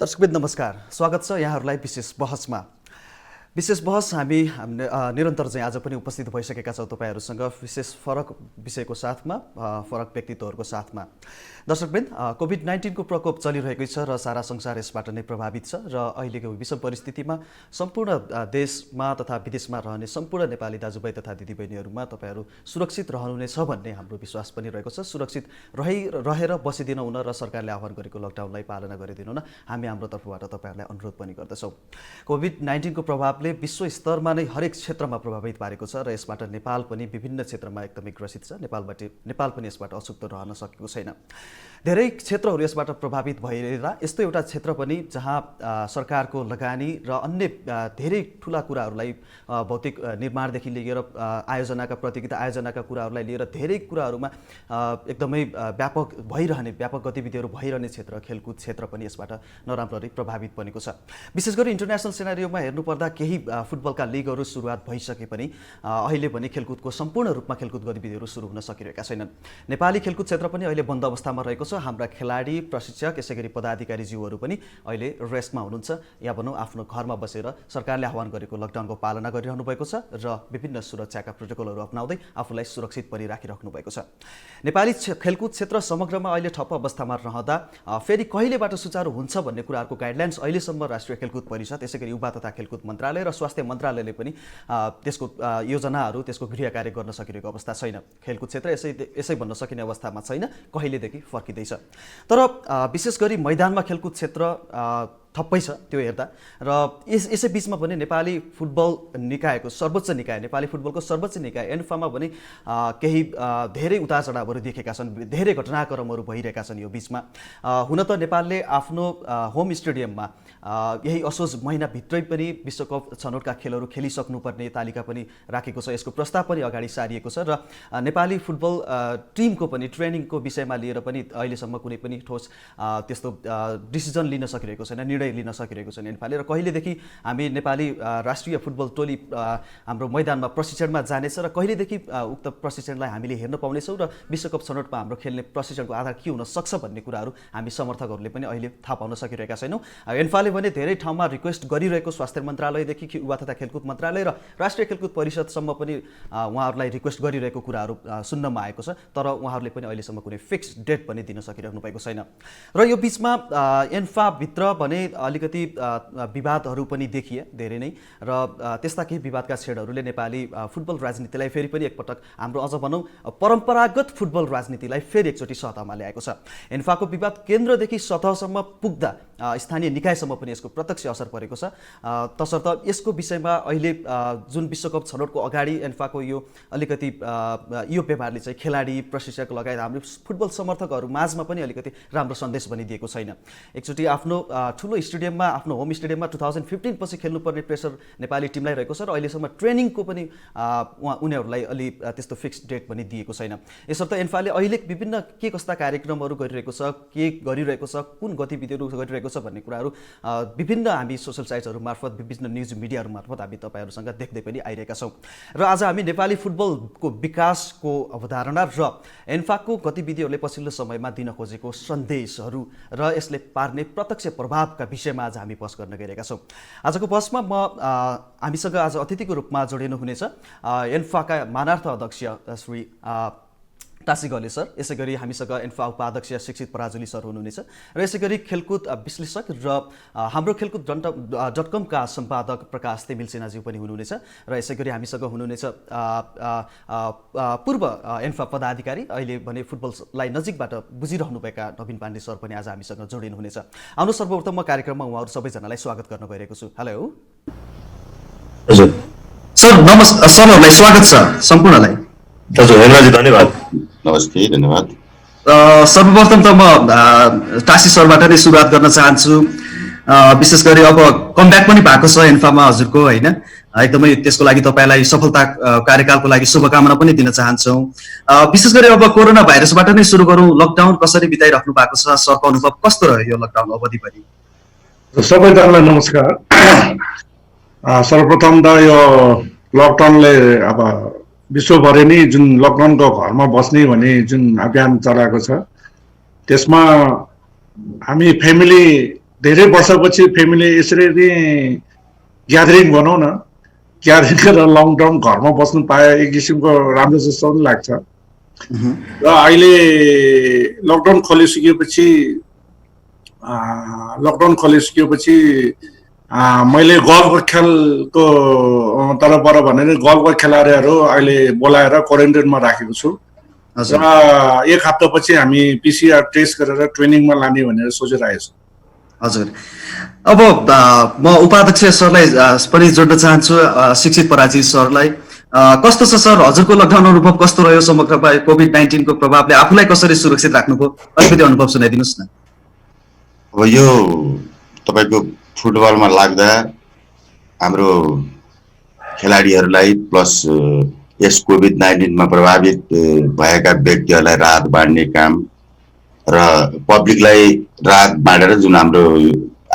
दर्शकबिन नमस्कार, स्वागत छ यहाँहरूलाई विशेष बहसमा। विशेष बहस हामी निरन्तर चाहिँ आज पनि उपस्थित भइसकेका छौँ तपाईहरूसँग विशेष फरक विषयको साथमा, फरक व्यक्तित्वहरूको साथमा। दर्शकबिन, कोभिड-19 को प्रकोप चलिरहेकै छ र सारा संसार यसबाट नै प्रभावित छ र अहिलेको विषम परिस्थितिमा सम्पूर्ण देशमा तथा विदेशमा रहने सम्पूर्ण नेपाली दाजुभाइ तथा दिदीबहिनीहरूमा तपाईहरू सुरक्षित रहनुहुनेछ भन्ने हाम्रो विश्वास पनि रहेको छ। सुरक्षित रहेर बसिदिनु हुन र सरकारले आह्वान गरेको लकडाउनलाई पालना गरिदिनु हुन हामी हाम्रो तर्फबाट तपाईहरूलाई अनुरोध पनि गर्दछौँ। कोभिड-19 को प्रभावले विश्व स्तरमा नै हरेक क्षेत्रमा प्रभावित पारेको छ र यसबाट नेपाल पनि विभिन्न क्षेत्रमा एकदमै ग्रसित छ। नेपाल पनि यसबाट अछुतो रहन सकेको छैन। धेरै क्षेत्रहरू यसबाट प्रभावित भएर यस्तो एउटा क्षेत्र पनि जहाँ सरकारको लगानी र अन्य धेरै ठुला कुराहरूलाई भौतिक निर्माणदेखि लिएर आयोजनाका प्रतियोगिता आयोजनाका कुराहरूलाई लिएर धेरै कुराहरूमा एकदमै व्यापक गतिविधिहरू भइरहने क्षेत्र खेलकुद क्षेत्र पनि यसबाट नराम्ररी प्रभावित बनेको छ। विशेष गरी इन्टरनेसनल सिनारियोमा हेर्नुपर्दा केही फुटबलका लिगहरू सुरुवात भइसके पनि अहिले पनि खेलकुदको सम्पूर्ण रूपमा खेलकुद गतिविधिहरू सुरु हुन सकिरहेका छैनन्। नेपाली खेलकुद क्षेत्र पनि अहिले बन्द अवस्थामा रहेको छ। हाम्रा खेलाडी, प्रशिक्षक, यसैगरी पदाधिकारीज्यूहरू पनि अहिले रेस्टमा हुनुहुन्छ या भनौँ आफ्नो घरमा बसेर सरकारले आह्वान गरेको लकडाउनको पालना गरिरहनु भएको छ र विभिन्न सुरक्षाका प्रोटोकलहरू अपनाउँदै आफूलाई सुरक्षित पनि राखिराख्नु भएको छ। नेपाली खेलकुद क्षेत्र समग्रमा अहिले ठप्प अवस्थामा रहँदा फेरि कहिलेबाट सुचारू हुन्छ भन्ने कुराहरूको गाइडलाइन्स अहिलेसम्म राष्ट्रिय खेलकुद परिषद, यसैगरी युवा तथा खेलकुद मन्त्रालय र स्वास्थ्य मन्त्रालयले पनि त्यसको योजनाहरू, त्यसको गृह कार्य गर्न सकिरहेको अवस्था छैन। खेलकुद क्षेत्र यसै भन्न सकिने अवस्थामा छैन, कहिलेदेखि फर्किँदैछ। तर विशेष गरी मैदानमा खेलकुद क्षेत्र थप्पै छ त्यो हेर्दा र यसै बिचमा पनि नेपाली फुटबल निकायको सर्वोच्च निकाय, नेपाली फुटबलको सर्वोच्च निकाय एन्फामा पनि केही धेरै उतार चढावहरू देखेका छन्, धेरै घटनाक्रमहरू भइरहेका छन् यो बिचमा। हुन त नेपालले आफ्नो होम स्टेडियममा यही असोज महिनाभित्रै पनि विश्वकप छनौटका खेलहरू खेलिसक्नुपर्ने तालिका पनि राखेको छ। यसको प्रस्ताव पनि अगाडि सारिएको छ र नेपाली फुटबल टिमको पनि ट्रेनिङको विषयमा लिएर पनि अहिलेसम्म कुनै पनि ठोस त्यस्तो डिसिजन लिन सकिरहेको छैन, निर्णय लिन सकिरहेको छैन एन्फाले। र कहिलेदेखि हामी नेपाली राष्ट्रिय फुटबल टोली हाम्रो मैदानमा प्रशिक्षणमा जानेछ र कहिलेदेखि उक्त प्रशिक्षणलाई हामीले हेर्न पाउनेछौँ र विश्वकप छनौटमा हाम्रो खेल्ने प्रशिक्षणको आधार के हुन सक्छ भन्ने कुराहरू हामी समर्थकहरूले पनि अहिले थाहा पाउन सकिरहेका छैनौँ। एन्फाले भने धेरै ठाउँमा रिक्वेस्ट गरिरहेको स्वास्थ्य मन्त्रालयदेखि युवा तथा खेलकुद मन्त्रालय र राष्ट्रिय खेलकुद परिषदसम्म पनि उहाँहरूलाई रिक्वेस्ट गरिरहेको कुराहरू सुन्नमा आएको छ। तर उहाँहरूले पनि अहिलेसम्म कुनै फिक्स डेट पनि दिन सकिरहनु भएको छैन। र यो बिचमा एन्फाभित्र भने अलिकति विवादहरू पनि देखिए धेरै नै, र त्यस्ता केही विवादका छेडहरूले नेपाली फुटबल राजनीतिलाई फेरि पनि एकपटक हाम्रो अझ भनौँ परम्परागत फुटबल राजनीतिलाई फेरि एकचोटि सतहमा ल्याएको छ। एन्फाको विवाद केन्द्रदेखि सतहसम्म पुग्दा स्थानीय निकायसम्म पनि यसको प्रत्यक्ष असर परेको छ। तसर्थ यसको विषयमा अहिले जुन विश्वकप छनौटको अगाडि एन्फाको यो अलिकति यो व्यवहारले चाहिँ खेलाडी, प्रशिक्षक लगायत हाम्रो फुटबल समर्थकहरू माझमा पनि अलिकति राम्रो सन्देश पनि दिएको छैन। एकचोटि आफ्नो ठुलो स्टेडियममा, आफ्नो होम स्टेडियममा 2015 पछि खेल्नुपर्ने प्रेसर नेपाली टिमलाई रहेको छ र अहिलेसम्म ट्रेनिङको पनि उनीहरूलाई अलि त्यस्तो फिक्स डेट पनि दिएको छैन। यसर्थ एन्फाले अहिले विभिन्न के कस्ता कार्यक्रमहरू गरिरहेको छ, के गरिरहेको छ, कुन गतिविधिहरू गरिरहेको छ भन्ने कुराहरू विभिन्न हामी सोसल साइट्सहरू मार्फत, विभिन्न न्युज मिडियाहरू मार्फत हामी तपाईँहरूसँग देख्दै पनि आइरहेका छौँ। र आज हामी नेपाली फुटबलको विकासको अवधारणा र एन्फाको गतिविधिहरूले पछिल्लो समयमा दिन खोजेको सन्देशहरू र यसले पार्ने प्रत्यक्ष प्रभावका विषयमा आज हामी बहस गर्न गइरहेका छौँ। आजको बहसमा हामीसँग आज अतिथिको रूपमा जोडिनु हुनेछ एन्फाका मानार्थ अध्यक्ष श्री टासी गले सर, यसै गरी हामीसँग एन्फा उपाध्यक्ष शिक्षित पराजुली सर हुनुहुनेछ र यसै गरी खेलकुद विश्लेषक र हाम्रो खेलकुद .com का सम्पादक प्रकाश तेमिलसेनाज्यू पनि हुनुहुनेछ र यसै गरी हामीसँग हुनुहुनेछ पूर्व एन्फा पदाधिकारी, अहिले भने फुटबललाई नजिकबाट बुझिरहनुभएका नवीन पाण्डे सर पनि आज हामीसँग जोडिनु हुनेछ। आउनु सर्वप्रथम म कार्यक्रममा उहाँहरू सबैजनालाई स्वागत गर्न गइरहेको छु। हेलो हजुर सर, सरहरूलाई स्वागत छ सम्पूर्णलाई। हजुर हेमराजी धन्यवाद। नमस्ते, धन्यवाद। सर्वप्रथम त म टासी सरबाट नै सुरुवात गर्न चाहन्छु। विशेष गरी अब कमब्याक पनि भएको छ एन्फामा हजुरको, होइन? एकदमै त्यसको लागि तपाईँलाई सफलता कार्यकालको लागि शुभकामना पनि दिन चाहन्छौँ। विशेष गरी अब कोरोना भाइरसबाट नै सुरु गरौँ, लकडाउन कसरी बिताइराख्नु भएको छ, सरको अनुभव कस्तो रह्यो यो लकडाउन अवधिभरि? सबैजनालाई नमस्कार। सर्वप्रथम त यो लकडाउनले अब विश्वभरि नै जुन लकडाउनको घरमा बस्ने भन्ने जुन अभियान चलाएको छ त्यसमा हामी फ्यामिली धेरै वर्षपछि फ्यामिली यसरी नै ग्यादरिङ भनौँ न, ग्यादरिङ गरेर लङ टर्म घरमा बस्नु पाए एक किसिमको राम्रो जस्तो पनि लाग्छ। र अहिले लकडाउन खोलिसकेपछि मैले गल्फको खेलको तर्फबाट भनेर गल्फको खेलाडीहरू अहिले बोलाएर क्वारेन्टाइनमा राखेको छु र एक हप्तापछि हामी PCR टेस्ट गरेर ट्रेनिङमा लाने भनेर सोचिरहेको छु। हजुर, अब म उपाध्यक्ष सरलाई पनि जोड्न चाहन्छु, शिक्षित पराजी सरलाई। कस्तो छ सर, हजुरको लकडाउन अनुभव कस्तो रह्यो? समग्रमा कोभिड-19 को प्रभावले आफूलाई कसरी सुरक्षित राख्नुभयो, अलिकति अनुभव सुनाइदिनुहोस् न। अब यो तपाईको फुटबलमा लाग्दा हाम्रो खेलाडीहरूलाई प्लस यस कोभिड-19 मा प्रभावित भएका व्यक्तिहरूलाई राहत बाँड्ने काम र पब्लिकलाई राहत बाँडेर जुन हाम्रो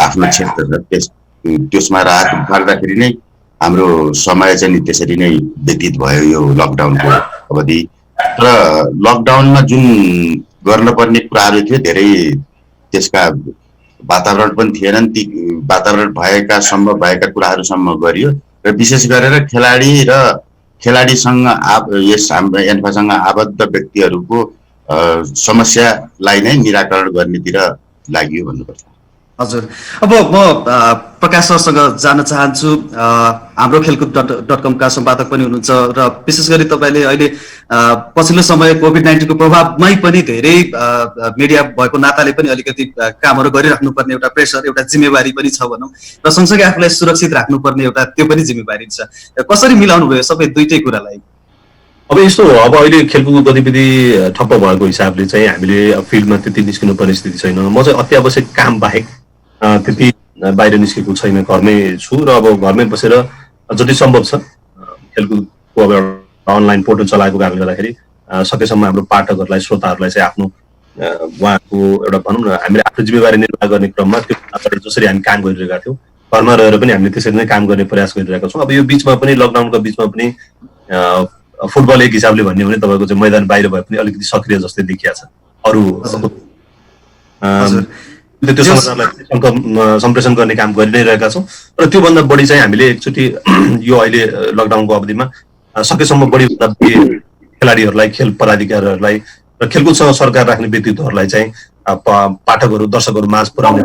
आफ्नो क्षेत्र छ त्यसमा राहत बाँड्दाखेरि नै हाम्रो समय चाहिँ त्यसरी नै व्यतीत भयो यो लकडाउनको अवधि। र लकडाउनमा जुन गर्नुपर्ने कुराहरू थियो धेरै त्यसका वातावरण पनि थिएनन्, ती वातावरण सम्भव भएका कुराहरूसम्म गरियो र विशेष गरेर खेलाडीसँग यस हाम्रो एन्फासँग आबद्ध व्यक्तिहरूको समस्यालाई नै निराकरण गर्नेतिर लागि भन्नुपर्छ। हजुर, अब म प्रकाश सरसँग जान चाहन्छु। हाम्रो खेलकुद.com का सम्पादक पनि हुनुहुन्छ र विशेष गरी तपाईँले अहिले पछिल्लो समय कोभिड-19 को प्रभावमै पनि धेरै मिडिया भएको नाताले पनि अलिकति कामहरू गरिराख्नुपर्ने एउटा प्रेसर, एउटा जिम्मेवारी पनि छ भनौँ, र सँगसँगै आफूलाई सुरक्षित राख्नुपर्ने एउटा त्यो पनि जिम्मेवारी छ। कसरी मिलाउनु भयो सबै दुईटै कुरालाई? अब यस्तो हो, अब अहिले खेलकुदको गतिविधि ठप्प भएको हिसाबले चाहिँ हामीले फिल्डमा त्यति निस्किनु परिस्थिति छैन। म चाहिँ अत्यावश्यक काम बाहेक त्यति बाहिर निस्केको छैन, घरमै छु र अब घरमै बसेर जति सम्भव छ खेलकुदको अब एउटा अनलाइन पोर्टल चलाएको कारणले गर्दाखेरि सकेसम्म हाम्रो पाठकहरूलाई, श्रोताहरूलाई चाहिँ आफ्नो उहाँको एउटा भनौँ न हामीले आफ्नो जिम्मेवारी निर्वाह गर्ने क्रममा त्यो जसरी हामी काम गरिरहेका थियौँ घरमा रहेर पनि हामीले त्यसरी नै काम गर्ने प्रयास गरिरहेका छौँ। अब यो बिचमा पनि लकडाउनको बिचमा पनि फुटबल एक हिसाबले भन्यो भने तपाईँको चाहिँ मैदान बाहिर भए पनि अलिकति सक्रिय जस्तै देखिया छ। अरू त्यो समाचारलाई सम्प्रेषण गर्ने काम गरि नै रहेका छौँ र त्योभन्दा बढी चाहिँ हामीले एकचोटि यो अहिले लकडाउनको अवधिमा सकेसम्म बढीभन्दा बढी खेलाडीहरूलाई, खेल पदाधिकारीहरूलाई र खेलकुदसँग सरकार राख्ने व्यक्तित्वहरूलाई चाहिँ पाठकहरू, दर्शकहरू माझ पुर्याउने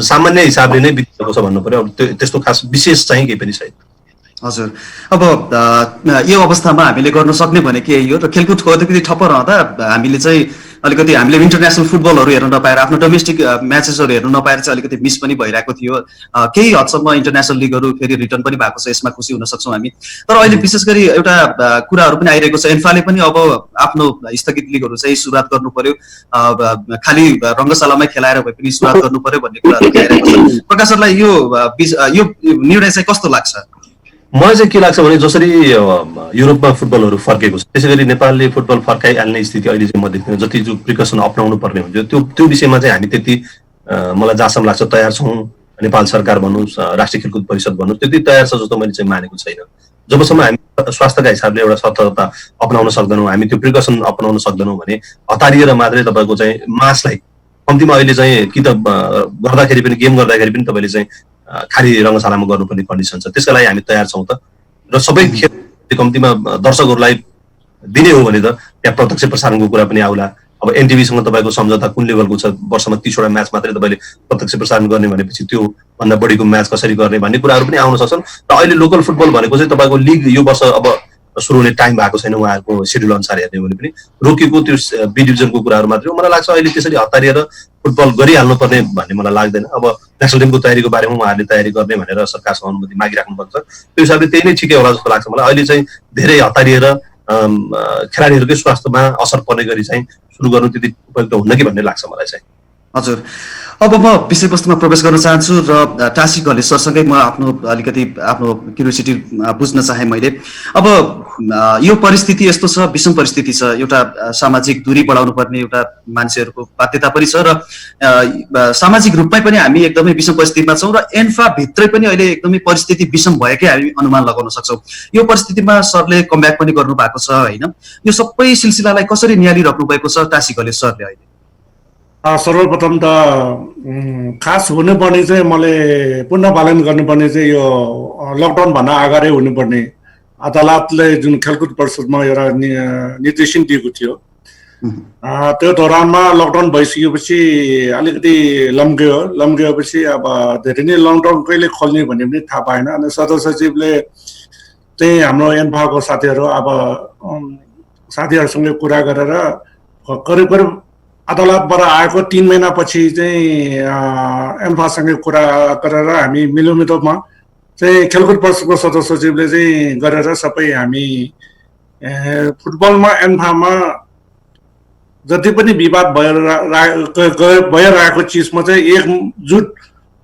सामान्य हिसाबले नै बितेको छ भन्नु पर्यो। अब त्यस्तो खास विशेष चाहिँ केही पनि छैन। हजुर, अब यो अवस्थामा हामीले गर्न सक्ने भनेकै यही हो र खेलकुदको अलिकति ठप्प रहँदा हामीले चाहिँ हामीले इन्टरनेसनल फुटबलहरू हेर्न नपाएर, आफ्नो डोमेस्टिक म्याचेसहरू हेर्न नपाएर चाहिँ अलिकति मिस पनि भइरहेको थियो। केही हदसम्म इन्टरनेसनल लिगहरू फेरि रिटर्न पनि भएको छ, यसमा खुसी हुन सक्छौँ हामी। तर अहिले विशेष गरी एउटा कुराहरू पनि आइरहेको छ, एन्फाले पनि अब आफ्नो स्थगित लिगहरू चाहिँ सुरुवात गर्नु पर्यो, खालि रङ्गशालामै खेलाएर भए पनि सुरुवात गर्नु पर्यो भन्ने कुराहरू आइरहेको छ। प्रकाश सरलाई यो निर्णय चाहिँ कस्तो लाग्छ? मलाई चाहिँ के लाग्छ भने जसरी युरोपमा फुटबलहरू फर्केको छ त्यसै गरी नेपालले फुटबल फर्काइहाल्ने स्थिति अहिले चाहिँ म देख्दिनँ। जति जो प्रिकसन अप्नाउनु पर्ने हुन्छ त्यो विषयमा चाहिँ हामी त्यति मलाई जहाँसम्म लाग्छ तयार छौँ। नेपाल सरकार भनौँ, राष्ट्रिय खेलकुद परिषद भनौँ, त्यति तयार छ जस्तो मैले चाहिँ मानेको छैन। जबसम्म हामी स्वास्थ्यका हिसाबले एउटा सतर्कता अप्नाउन सक्दैनौँ, हामी त्यो प्रिकसन अप्नाउन सक्दैनौँ भने हतारिएर मात्रै तपाईँको चाहिँ मासलाई कम्तीमा अहिले चाहिँ कि त गर्दाखेरि पनि, गेम गर्दाखेरि पनि तपाईँले चाहिँ खाली रङ्गशालामा गर्नुपर्ने कन्डिसन छ। त्यसका लागि हामी तयार छौँ त र सबै खेल कम्तीमा दर्शकहरूलाई दिने हो भने त त्यहाँ प्रत्यक्ष प्रसारणको कुरा पनि आउला। अब एनटिभीसँग तपाईँको सम्झौता कुन लेभलको छ? वर्षमा 30 वटा म्याच मात्रै तपाईँले प्रत्यक्ष प्रसारण गर्ने भनेपछि त्यो भन्दा बढीको म्याच कसरी गर्ने भन्ने कुराहरू पनि आउन सक्छन्। र अहिले लोकल फुटबल भनेको चाहिँ तपाईँको लिग यो वर्ष अब सुरु हुने टाइम भएको छैन, उहाँहरूको सेड्युल अनुसार हेर्ने हो भने पनि रोकिएको त्यो बी डिभिजनको कुराहरू मात्रै हो। मलाई लाग्छ अहिले त्यसरी हतारिएर फुटबल गरिहाल्नु पर्ने भन्ने मलाई लाग्दैन। अब नेसनल टिमको तयारीको बारेमा उहाँहरूले तयारी गर्ने भनेर सरकारसँग अनुमति मागिराख्नु पर्छ, त्यो हिसाबले त्यही नै ठिकै होला जस्तो लाग्छ मलाई। अहिले चाहिँ धेरै हतारिएर खेलाडीहरूकै स्वास्थ्यमा असर पर्ने गरी चाहिँ सुरु गर्नु त्यति उपयुक्त हुन्न कि भन्ने लाग्छ मलाई चाहिँ। हजुर, अब म विषयवस्तुमा प्रवेश गर्न चाहन्छु र टासी घले सरसँगै म अलिकति आफ्नो क्युरियोसिटी बुझ्न चाहे मैले। अब यो परिस्थिति यस्तो छ, विषम परिस्थिति छ, एउटा सामाजिक दूरी बढाउनु पर्ने एउटा मान्छेहरूको बाध्यता पनि छ र सामाजिक रूपमै पनि हामी एकदमै विषम परिस्थितिमा छौँ र एन्फा भित्रै पनि अहिले एकदमै परिस्थिति विषम भएकै हामी अनुमान लगाउन सक्छौँ। यो परिस्थितिमा सरले कमब्याक पनि गर्नु भएको छ होइन? यो सबै सिलसिलालाई कसरी निहालिराख्नु भएको छ टासी घले सरले अहिले? सर्वप्रथम त खास हुनुपर्ने चाहिँ मैले पुनः पालन गर्नुपर्ने चाहिँ यो लकडाउनभन्दा अगाडि हुनुपर्ने अदालतले जुन खेलकुद परिषदमा एउटा निर्देशन दिएको थियो त्यो दौरानमा लकडाउन भइसकेपछि अलिकति लम्किएपछि अब धेरै नै लकडाउन कहिले खोल्ने भन्ने पनि थाहा पाएन। अनि सदर सचिवले चाहिँ हाम्रो एन्फाको साथीहरूसँग कुरा गरेर करिब अदालतबाट आएको 3 महिनापछि चाहिँ एन्फासँग कुरा गरेर हामी मिलोमितोमा चाहिँ खेलकुद परिषदको सदस्य सचिवले चाहिँ गरेर सबै हामी फुटबलमा एन्फामा जति पनि विवाद भइरहेको चिजमा चाहिँ एकजुट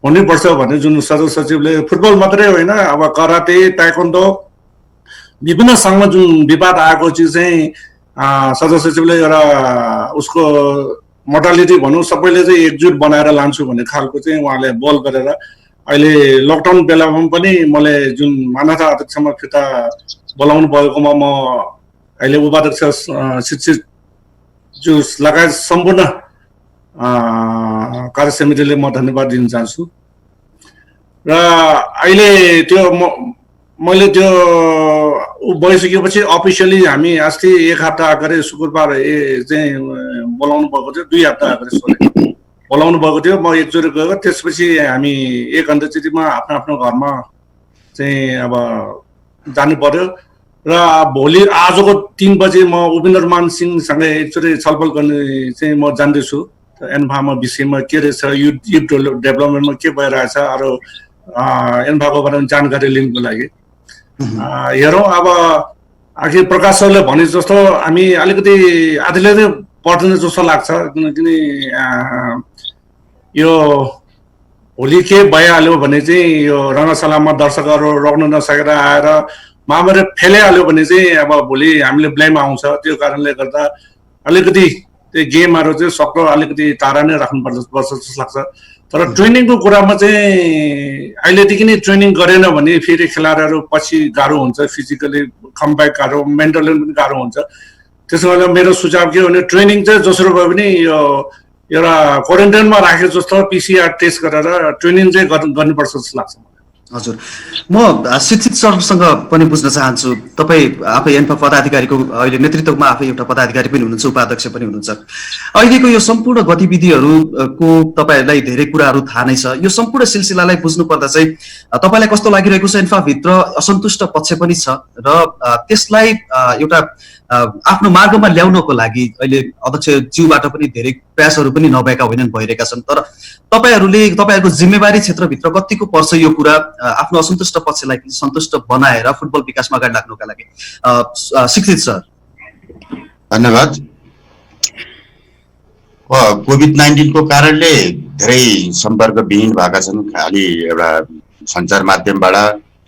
हुनुपर्छ भन्ने जुन सदस्य सचिवले फुटबल मात्रै होइन अब कराते ताइक्वान्डो विभिन्न सङ्घमा जुन विवाद आएको चिज चाहिँ सदस्य सचिवले एउटा उसको मोडालिटी भनौँ सबैले चाहिँ एकजुट बनाएर लान्छु भन्ने खालको चाहिँ उहाँले बोल गरेर अहिले लकडाउन बेलामा पनि मैले जुन मान्यता अध्यक्षमा फिर्ता बोलाउनु भएकोमा म अहिले उपाध्यक्ष शिक्षित जो लगायत सम्पूर्ण कार्य समितिले म धन्यवाद दिन चाहन्छु। र अहिले त्यो मैले त्यो भइसकेपछि अफिसियली हामी अस्ति 1 हप्ता अगाडि शुक्रबार चाहिँ बोलाउनु भएको थियो, 2 हप्ता अगाडि बोलाउनु भएको थियो। म एकचोटि गएको, त्यसपछि हामी 1 घन्टाचोटिमा आफ्नो घरमा चाहिँ अब जानु पर्यो। र भोलि आजको 3 बजे म उपेन्द्रमान सिंहसँग एकचोटि छलफल गर्ने चाहिँ म जान्दैछु एन्फामा विषयमा के रहेछ, युथ डेभलपमेन्टमा के भइरहेछ अरू एन्फाको बारेमा जानकारी लिनुको लागि। हेरौँ अब आखिर प्रकाश सरले भने जस्तो हामी अलिकति आधीले नै पर्दैन जस्तो लाग्छ, किनकि यो भोलि के भइहाल्यो भने चाहिँ यो रङ्गशालामा दर्शकहरू रोक्न नसकेर आएर महामारी फैलिहाल्यो भने चाहिँ अब भोलि हामीले ब्लेम आउँछ। त्यो कारणले गर्दा अलिकति त्यो गेमहरू चाहिँ सक्दो अलिकति टाढा नै राख्नुपर्छ जस्तो लाग्छ। तर ट्रेनिङको कुरामा चाहिँ अहिलेदेखि नै ट्रेनिङ गरेन भने फेरि खेलाडीहरू पछि गाह्रो हुन्छ, फिजिकली कमब्याक गाह्रो, मेन्टली पनि गाह्रो हुन्छ। त्यसो भएर मेरो सुझाव के हो भने ट्रेनिङ चाहिँ जसरी भए पनि यो एउटा क्वारेन्टाइनमा राखे जस्तो PCR टेस्ट गरेर ट्रेनिङ चाहिँ गर्नुपर्छ जस्तो लाग्छ। हजुर, म शिक्षित सरसँग पनि बुझ्न चाहन्छु, तपाईँ आफै एन्फा पदाधिकारीको अहिले नेतृत्वमा आफै एउटा पदाधिकारी पनि हुनुहुन्छ, उपाध्यक्ष पनि हुनुहुन्छ। अहिलेको यो सम्पूर्ण गतिविधिहरूको तपाईँहरूलाई धेरै कुराहरू थाहा नै छ। यो सम्पूर्ण सिलसिलालाई बुझ्नु पर्दा चाहिँ तपाईँलाई कस्तो लागिरहेको छ? एन्फाभित्र असन्तुष्ट पक्ष पनि छ र त्यसलाई एउटा आफ्नो मार्गमा ल्याउनको लागि अहिले अध्यक्षज्यूबाट पनि धेरै प्रयासहरू पनि नभएका होइनन्, भइरहेका छन्। तर तपाईँहरूको जिम्मेवारी क्षेत्रभित्र कतिको पर्छ यो कुरा आफ्नो असन्तुष्ट पक्षलाई सन्तुष्ट बनाएर फुटबल विकासमा अगाडि लाग्नुका लागि? शिक्षित सर। धन्यवाद। कोभिड-19 को कारणले धेरै सम्पर्कविहीन भएका छन्। खालि एउटा सञ्चार माध्यमबाट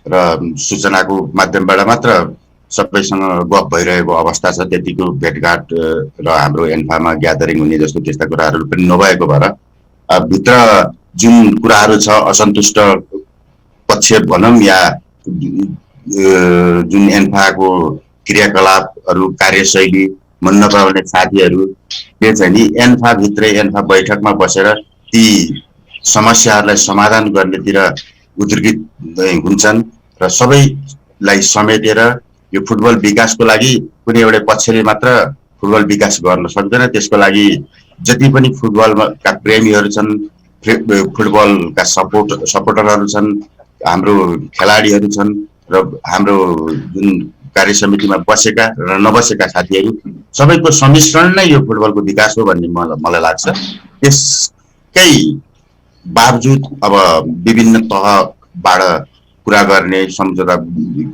र सूचनाको माध्यमबाट मात्र सबैसँग गफ भइरहेको अवस्था छ। त्यतिको भेटघाट र हाम्रो एन्फामा ग्यादरिङ हुने जस्तो त्यस्ता कुराहरू पनि नभएको भएर भित्र जुन कुराहरू छ असन्तुष्ट पक्ष भनौँ या जुन एन्फाको क्रियाकलापहरू कार्यशैली मन नपराउने साथीहरू के चाहिँ नि एन्फा भित्रै एन्फा बैठकमा बसेर ती समस्याहरूलाई समाधान गर्नेतिर उद्गृत हुन्छन् र सबैलाई समेटेर यो फुटबल विकासको लागि कुनै एउटा पक्षले मात्र फुटबल विकास गर्न सक्दैन। त्यसको लागि जति पनि फुटबलका प्रेमीहरू छन्, फुटबलका सपोर्टरहरू छन्, हाम्रो खेलाडीहरू छन् र हाम्रो जुन कार्य समितिमा बसेका र नबसेका साथीहरू सबैको सम्मिश्रण नै यो फुटबलको विकास हो भन्ने मलाई लाग्छ। त्यसकै बावजुद अब विभिन्न तहबाट कुरा गर्ने सम्झौता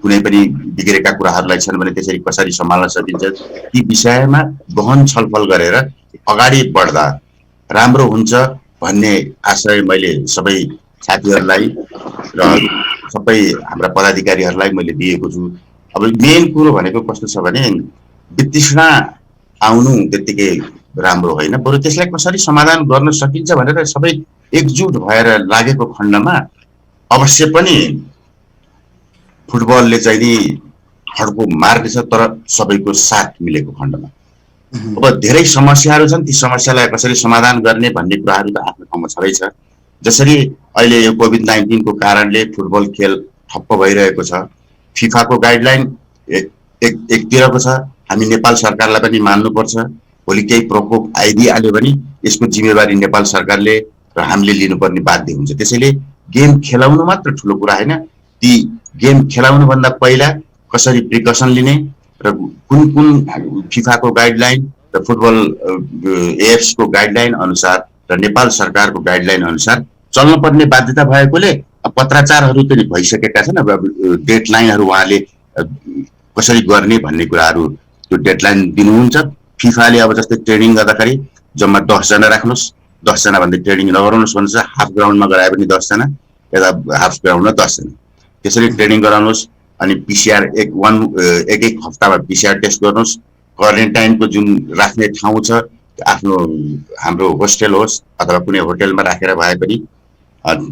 कुनै पनि बिग्रेका कुराहरूलाई छन् भने त्यसरी कसरी सम्हाल्न सकिन्छ ती विषयमा गहन छलफल गरेर अगाडि बढ्दा राम्रो हुन्छ भन्ने आशय मैले सबै साथीहरूलाई र सबै हाम्रा पदाधिकारीहरूलाई मैले दिएको छु। अब मेन कुरो भनेको कस्तो छ भने वितृष्णा आउनु त्यत्तिकै राम्रो होइन, बरु त्यसलाई कसरी समाधान गर्न सकिन्छ भनेर सबै एकजुट भएर लागेको खण्डमा अवश्य पनि फुटबलले चाहिँ नि हड्को मार्ग छ, तर सबैको साथ मिलेको खण्डमा। अब धेरै समस्याहरू छन्, ती समस्यालाई कसरी समाधान गर्ने भन्ने कुराहरू त आफ्नो ठाउँमा छँदैछ। जसरी अहिले यो कोभिड-19 को कारणले फुटबल खेल ठप्प भइरहेको छ, फिफाको गाइडलाइन एकतिरको छ, हामी नेपाल सरकारलाई पनि मान्नुपर्छ। भोलि केही प्रकोप आइदिइहाल्यो भने यसको जिम्मेवारी नेपाल सरकारले र हामीले लिनुपर्ने बाध्य हुन्छ। त्यसैले गेम खेलाउनु मात्र ठुलो कुरा होइन, ती गेम खेलाउनुभन्दा पहिला कसरी प्रिकसन लिने र कुन कुन फिफाको गाइडलाइन र फुटबल एएफसी को गाइडलाइन अनुसार र नेपाल सरकारको गाइडलाइन अनुसार चल्नुपर्ने बाध्यता भएकोले पत्राचारहरू पनि भइसकेका छन्। अब डेडलाइनहरू उहाँले कसरी गर्ने भन्ने कुराहरू त्यो डेडलाइन दिनुहुन्छ। फिफाले अब जस्तै ट्रेनिङ गर्दाखेरि जम्मा 10 जना राख्नुहोस्, 10 जना भन्दा ट्रेनिङ नगराउनुहोस् भन्छ। हाफ ग्राउन्डमा गराए पनि 10 जना, यता हाफ ग्राउन्डमा 10 जना, त्यसरी ट्रेनिङ गराउनुहोस्। अनि पिसिआर एक हप्तामा पिसिआर टेस्ट गर्नुहोस्। क्वारेन्टाइनको जुन राख्ने ठाउँ छ आफ्नो हाम्रो होस्टेल होस् अथवा कुनै होटलमा राखेर भए पनि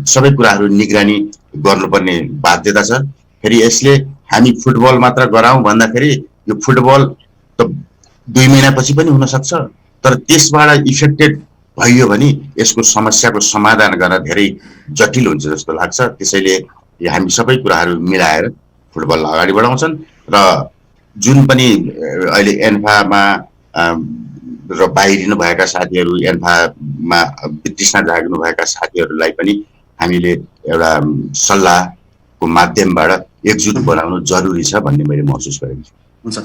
सबै कुराहरू निगरानी गर्नुपर्ने बाध्यता छ। फेरि यसले हामी फुटबल मात्र गराउँ भन्दाखेरि यो फुटबल त 2 महिनापछि पनि हुन सक्छ, तर त्यसबाट इफेक्टेड भइयो भने यसको समस्याको समाधान गर्न धेरै जटिल हुन्छ जस्तो लाग्छ। त्यसैले हामी सबै कुराहरू मिलाएर फुटबललाई अगाडि बढाउँछन् र जुन पनि अहिले एन्फामा र बाहिरिनु भएका साथीहरू, एन्फामा तृष्णा जाग्नु भएका साथीहरूलाई पनि हामीले एउटा सल्लाहको माध्यमबाट एकजुट बनाउनु जरुरी छ भन्ने मैले महसुस गरेको छु। हुन्छ,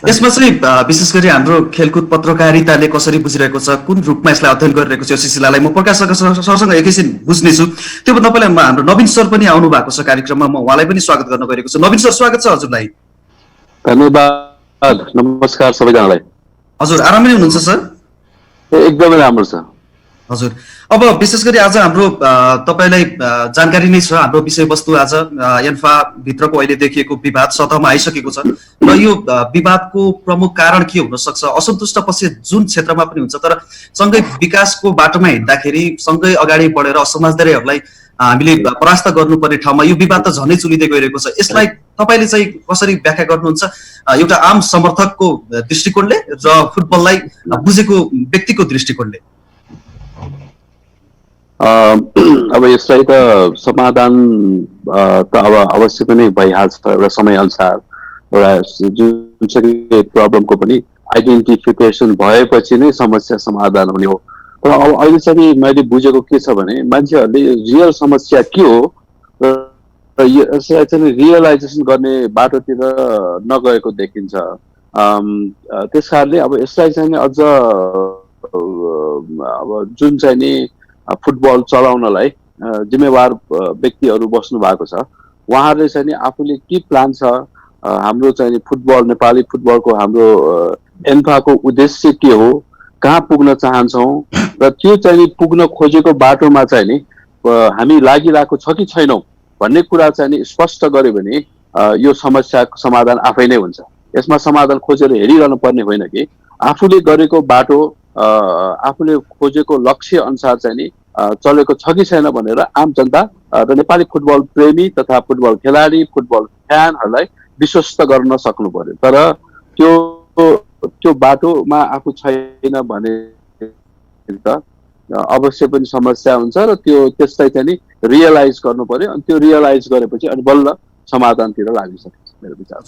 यसमा चाहिँ विशेष गरी हाम्रो खेलकुद पत्रकारिताले कसरी बुझिरहेको छ, कुन रूपमा यसलाई अध्ययन गरिरहेको छ यो सिलसिलालाई म प्रकाश सरसँग एकैछिन बुझ्नेछु। त्योभन्दा पहिला हाम्रो नवीन सर पनि आउनु भएको छ कार्यक्रममा, म उहाँलाई पनि स्वागत गर्न गएको छु। नवीन सर, स्वागत छ हजुरलाई। धन्यवाद, नमस्कार सबैजनालाई। हजुर आरामै हुनुहुन्छ सर? एकदमै राम्रो छ हजुर। अब विशेष गरी आज हाम्रो तपाईलाई जानकारी नै छ, हाम्रो विषयवस्तु आज एन्फा भित्रको अहिले देखिएको विवाद सतहमा आइसकेको छ र यो विवादको प्रमुख कारण के हुन सक्छ? असन्तुष्ट पछि जुन क्षेत्रमा पनि हुन्छ, तर सँगै विकासको बाटोमा हिँड्दाखेरि सँगै अगाडि बढेर समाजदारीहरूलाई हामीले परास्त गर्नुपर्ने ठाउँमा यो विवाद त झनै चुलिँदै गइरहेको छ। यसलाई तपाईले चाहिँ कसरी व्याख्या गर्नुहुन्छ, एउटा आम समर्थकको दृष्टिकोणले र फुटबललाई बुझेको व्यक्तिको दृष्टिकोणले? अब यसलाई त समाधान त अब अवश्य पनि भइहाल्छ एउटा समय अनुसार। एउटा जुन चाहिँ प्रब्लमको पनि आइडेन्टिफिकेसन भएपछि नै समस्या समाधान हुने हो। तर अब अहिले चाहिँ मैले बुझेको के छ भने मान्छेहरूले रियल समस्या के हो र यसलाई चाहिँ रियलाइजेसन गर्ने बाटोतिर नगएको देखिन्छ। त्यस कारणले अब यसलाई चाहिँ अझ अब जुन चाहिँ नि फुटबल चलाउनलाई जिम्मेवार व्यक्तिहरू बस्नु भएको छ, उहाँहरूले चाहिँ नि आफूले के प्लान छ, हाम्रो चाहिँ फुटबल, नेपाली फुटबलको हाम्रो एन्फाको उद्देश्य के हो, कहाँ पुग्न चाहन्छौँ र त्यो चाहिँ पुग्न खोजेको बाटोमा चाहिँ नि हामी लागिरहेको छ कि छैनौँ भन्ने कुरा चाहिँ नि स्पष्ट गर्यो भने यो समस्याको समाधान आफै नै हुन्छ। यसमा समाधान खोजेर हेरिरहनु पर्ने होइन कि आफूले गरेको बाटो, आफूले खोजेको लक्ष्य अनुसार चाहिँ नि चलेको छ कि छैन भनेर आम जनता र नेपाली फुटबल प्रेमी तथा फुटबल खेलाडी, फुटबल फ्यानहरूलाई विश्वस्त गर्न सक्नु पर्यो। तर त्यो बाटोमा आफू छैन भने त अवश्य पनि समस्या हुन्छ र त्यसलाई चाहिँ नि रियलाइज गर्नु पर्यो। अनि त्यो रियलाइज गरेपछि अनि बल्ल समाधानतिर लागिसकिन्छ मेरो विचार।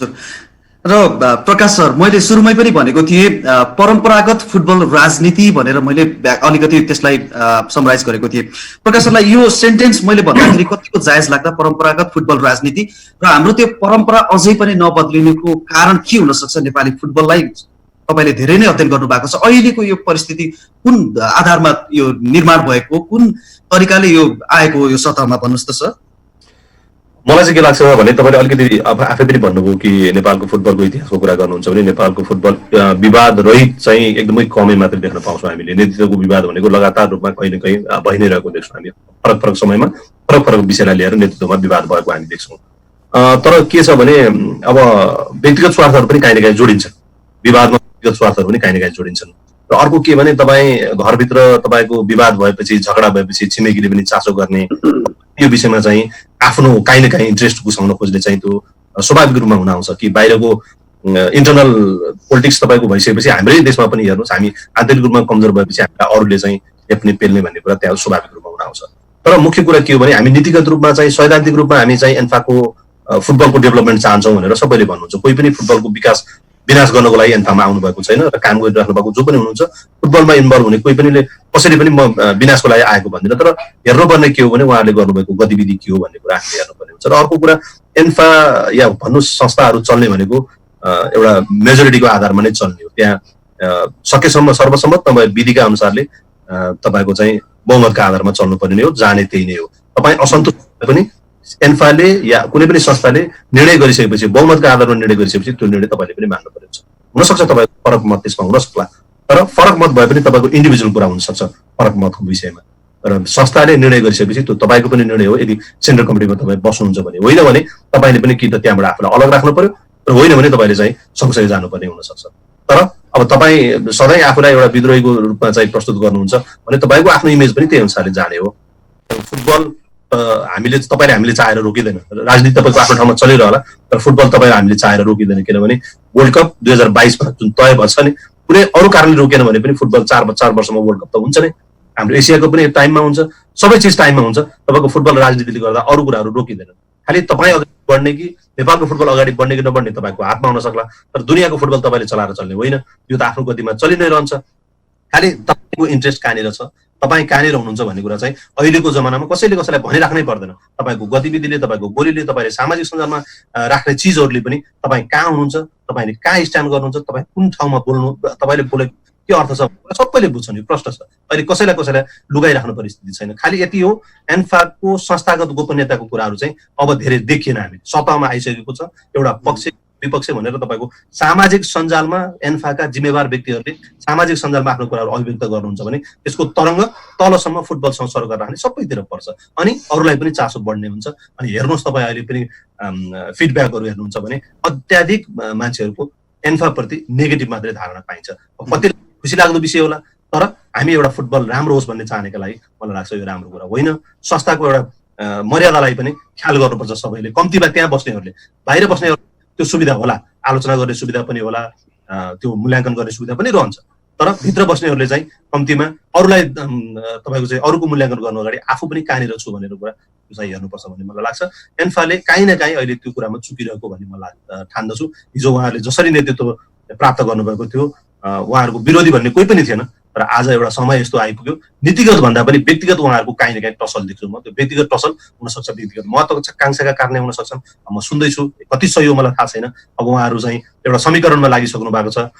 र प्रकाश सर, मैले सुरुमै पनि भनेको थिएँ परम्परागत फुटबल राजनीति भनेर मैले अलिकति त्यसलाई समराइज गरेको थिएँ। प्रकाश सरलाई यो सेन्टेन्स मैले भन्दाखेरि कतिको जायज लाग्दा, परम्परागत फुटबल राजनीति र हाम्रो त्यो परम्परा अझै पनि नबदलिनुको कारण के हुन सक्छ? नेपाली फुटबललाई तपाईले धेरै नै अध्ययन गर्नु भएको छ, अहिलेको यो परिस्थिति कुन आधारमा यो निर्माण भएको, कुन तरिकाले यो आएको यो सतहमा भन्नुहोस् त सर। मलाई चाहिँ के लाग्छ भने तपाईँले अलिकति आफै पनि भन्नुभयो कि नेपालको फुटबलको इतिहासको कुरा गर्नुहुन्छ भने नेपालको फुटबल विवाद रहित चाहिँ एकदमै कमै मात्र देख्न पाउँछौँ हामीले। नेतृत्वको विवाद भनेको लगातार रूपमा कहीँ न कहीँ भइ नै रहेको देख्छौँ हामी। फरक फरक समयमा फरक फरक विषयलाई लिएर नेतृत्वमा विवाद भएको हामी देख्छौँ। तर के छ भने अब व्यक्तिगत स्वार्थहरू पनि काहीँ न काहीँ जोडिन्छ, विवादमा व्यक्तिगत स्वार्थहरू पनि काहीँ न काहीँ जोडिन्छन्। र अर्को के भने तपाईँ घरभित्र तपाईँको विवाद भएपछि, झगडा भएपछि छिमेकीले पनि चासो गर्ने, यो विषयमा चाहिँ आफ्नो काहीँ न काहीँ इन्ट्रेस्ट गुसाउन खोज्ने चाहिँ त्यो स्वाभाविक रूपमा हुन आउँछ कि बाहिरको इन्टरनल पोलिटिक्स तपाईँको भइसकेपछि हाम्रै देशमा पनि हेर्नुहोस्, हामी आन्तरिक रूपमा कमजोर भएपछि हामीलाई अरूले चाहिँ एप्ने पेल्ने भन्ने कुरा त्यहाँ स्वाभाविक रूपमा हुन आउँछ। तर मुख्य कुरा के हो भने हामी नीतिगत रूपमा चाहिँ सैद्धान्तिक रूपमा हामी चाहिँ एन्फाको फुटबलको डेभलपमेन्ट चाहन्छौँ भनेर सबैले भन्नुहुन्छ। कोही पनि फुटबलको विनाश गर्नको लागि एन्फामा आउनुभएको छैन र काम गरिराख्नु भएको जो पनि हुनुहुन्छ फुटबलमा इन्भल्भ हुने कोही पनि कसैले पनि म विनाशको लागि आएको भन्दिनँ। तर हेर्नुपर्ने के हो भने उहाँहरूले गर्नुभएको गतिविधि के हो भन्ने कुरा हामीले हेर्नुपर्ने हुन्छ। र अर्को कुरा एन्फा या भन्नुहोस् संस्थाहरू चल्ने भनेको एउटा मेजोरिटीको आधारमा नै चल्ने हो। त्यहाँ सकेसम्म सर्वसम्मत तपाईँ विधिका अनुसारले तपाईँको चाहिँ बहुमतका आधारमा चल्नुपर्ने हो, जाने त्यही नै हो। तपाईँ असन्तुष्ट पनि एन्फाले या कुनै पनि संस्थाले निर्णय गरिसकेपछि बहुमतका आधारमा निर्णय गरिसकेपछि त्यो निर्णय तपाईँले पनि मान्नु पर्ने हुन्छ। हुनसक्छ तपाईँको फरक मत त्यसमा हुन सक्ला, तर फरक मत भए पनि तपाईँको इन्डिभिजुअल कुरा हुनसक्छ फरक मतको विषयमा। तर संस्थाले निर्णय गरिसकेपछि त्यो तपाईँको पनि निर्णय हो। यदि सेन्ट्रल कमिटीमा तपाईँ बस्नुहुन्छ भने, होइन भने तपाईँले पनि कि त त्यहाँबाट आफूलाई अलग राख्नु पर्यो, र होइन भने तपाईँले चाहिँ सँगसँगै जानुपर्ने हुनसक्छ। तर अब तपाईँ सधैँ आफूलाई एउटा विद्रोहीको रूपमा चाहिँ प्रस्तुत गर्नुहुन्छ भने तपाईँको आफ्नो इमेज पनि त्यही अनुसारले जाने हो। फुटबल हामीले चाहेर रोकिँदैन। राजनीति तपाईँको आफ्नो ठाउँमा चलिरहला, तर फुटबल तपाईँ हामीले चाहेर रोकिँदैन। किनभने वर्ल्ड कप 2022मा जुन तय भएछ नि, कुनै अरू कारणले रोकेन भने पनि फुटबल 4 वर्षमा वर्ल्ड कप त हुन्छ नै। हाम्रो एसियाको पनि टाइममा हुन्छ, सबै चिज टाइममा हुन्छ। तपाईँको फुटबल राजनीतिले गर्दा अरू कुराहरू रोकिँदैन। खालि तपाईँ अगाडि बढ्ने कि नेपालको फुटबल अगाडि बढ्ने कि नबढ्ने तपाईँको हातमा हुन सक्ला, तर दुनियाँको फुटबल तपाईँले चलाएर चल्ने होइन। यो त आफ्नो गतिमा चलि नै रहन्छ। खालि तपाईँको इन्ट्रेस्ट कहाँनिर छ, तपाईँ कहाँनिर हुनुहुन्छ भन्ने कुरा चाहिँ अहिलेको जमानामा कसैले कसैलाई भनिराख्नै पर्दैन। तपाईँको गतिविधिले, तपाईँको बोलीले, तपाईँले सामाजिक सञ्जालमा राख्ने चिजहरूले पनि तपाईँ कहाँ हुनुहुन्छ, तपाईँले कहाँ स्ट्यान्ड गर्नुहुन्छ, तपाईँ कुन ठाउँमा बोल्नु, तपाईँले बोलेको के अर्थ छ सबैले बुझ्छन्। यो प्रश्न छ। अहिले कसैलाई लुगाइराख्ने परिस्थिति छैन। खालि यति हो, एन्फाको संस्थागत गोपनीयताको कुराहरू चाहिँ अब धेरै देखिएन। हामी सतहमा आइसकेको छ। एउटा पक्ष विपक्ष भनेर तपाईँको सामाजिक सञ्जालमा एन्फाका जिम्मेवार व्यक्तिहरूले सामाजिक सञ्जालमा आफ्नो कुराहरू अभिव्यक्त गर्नुहुन्छ भने त्यसको तरङ्ग तलसम्म फुटबलसँग सरोकार राख्ने सबैतिर पर्छ, अनि अरूलाई पनि चासो बढ्ने हुन्छ। अनि हेर्नुहोस्, तपाईँ अहिले पनि फिडब्याकहरू हेर्नुहुन्छ भने अत्याधिक मान्छेहरूको एन्फाप्रति नेगेटिभ मात्रै धारणा पाइन्छ। कति खुसी लाग्दो विषय होला, तर हामी एउटा फुटबल राम्रो होस् भन्ने चाहनेका लागि मलाई लाग्छ यो राम्रो कुरा होइन। संस्थाको एउटा मर्यादालाई पनि ख्याल गर्नुपर्छ सबैले। कम्तीमा त्यहाँ बस्नेहरूले, बाहिर बस्नेहरू त्यो सुविधा होला, आलोचना गर्ने सुविधा पनि होला, त्यो मूल्याङ्कन गर्ने सुविधा पनि रहन्छ। तर भित्र बस्नेहरूले चाहिँ कम्तीमा अरूलाई तपाईँको चाहिँ अरूको मूल्याङ्कन गर्नु अगाडि आफू पनि कहाँनिर छु भनेर कुरा चाहिँ हेर्नुपर्छ भन्ने मलाई लाग्छ। एन्फाले काहीँ न काहीँ अहिले त्यो कुरामा चुकिरहेको भन्ने मलाई ठान्दछु। हिजो उहाँहरूले जसरी नेतृत्व प्राप्त गर्नुभएको थियो, उहाँहरूको विरोधी भन्ने कोही पनि थिएन। तर आज एउटा समय यस्तो आइपुग्यो, नीतिगत भन्दा पनि व्यक्तिगत उहाँहरूको काहीँ न काहीँ टसल देख्छु म। त्यो व्यक्तिगत टसल हुनसक्छ, व्यक्तिगत महत्वाकांक्षाका कारणले हुन सक्छन्। म सुन्दैछु, कति सही हो मलाई थाहा छैन। अब उहाँहरू चाहिँ एउटा समीकरणमा लागिसक्नु भएको छ।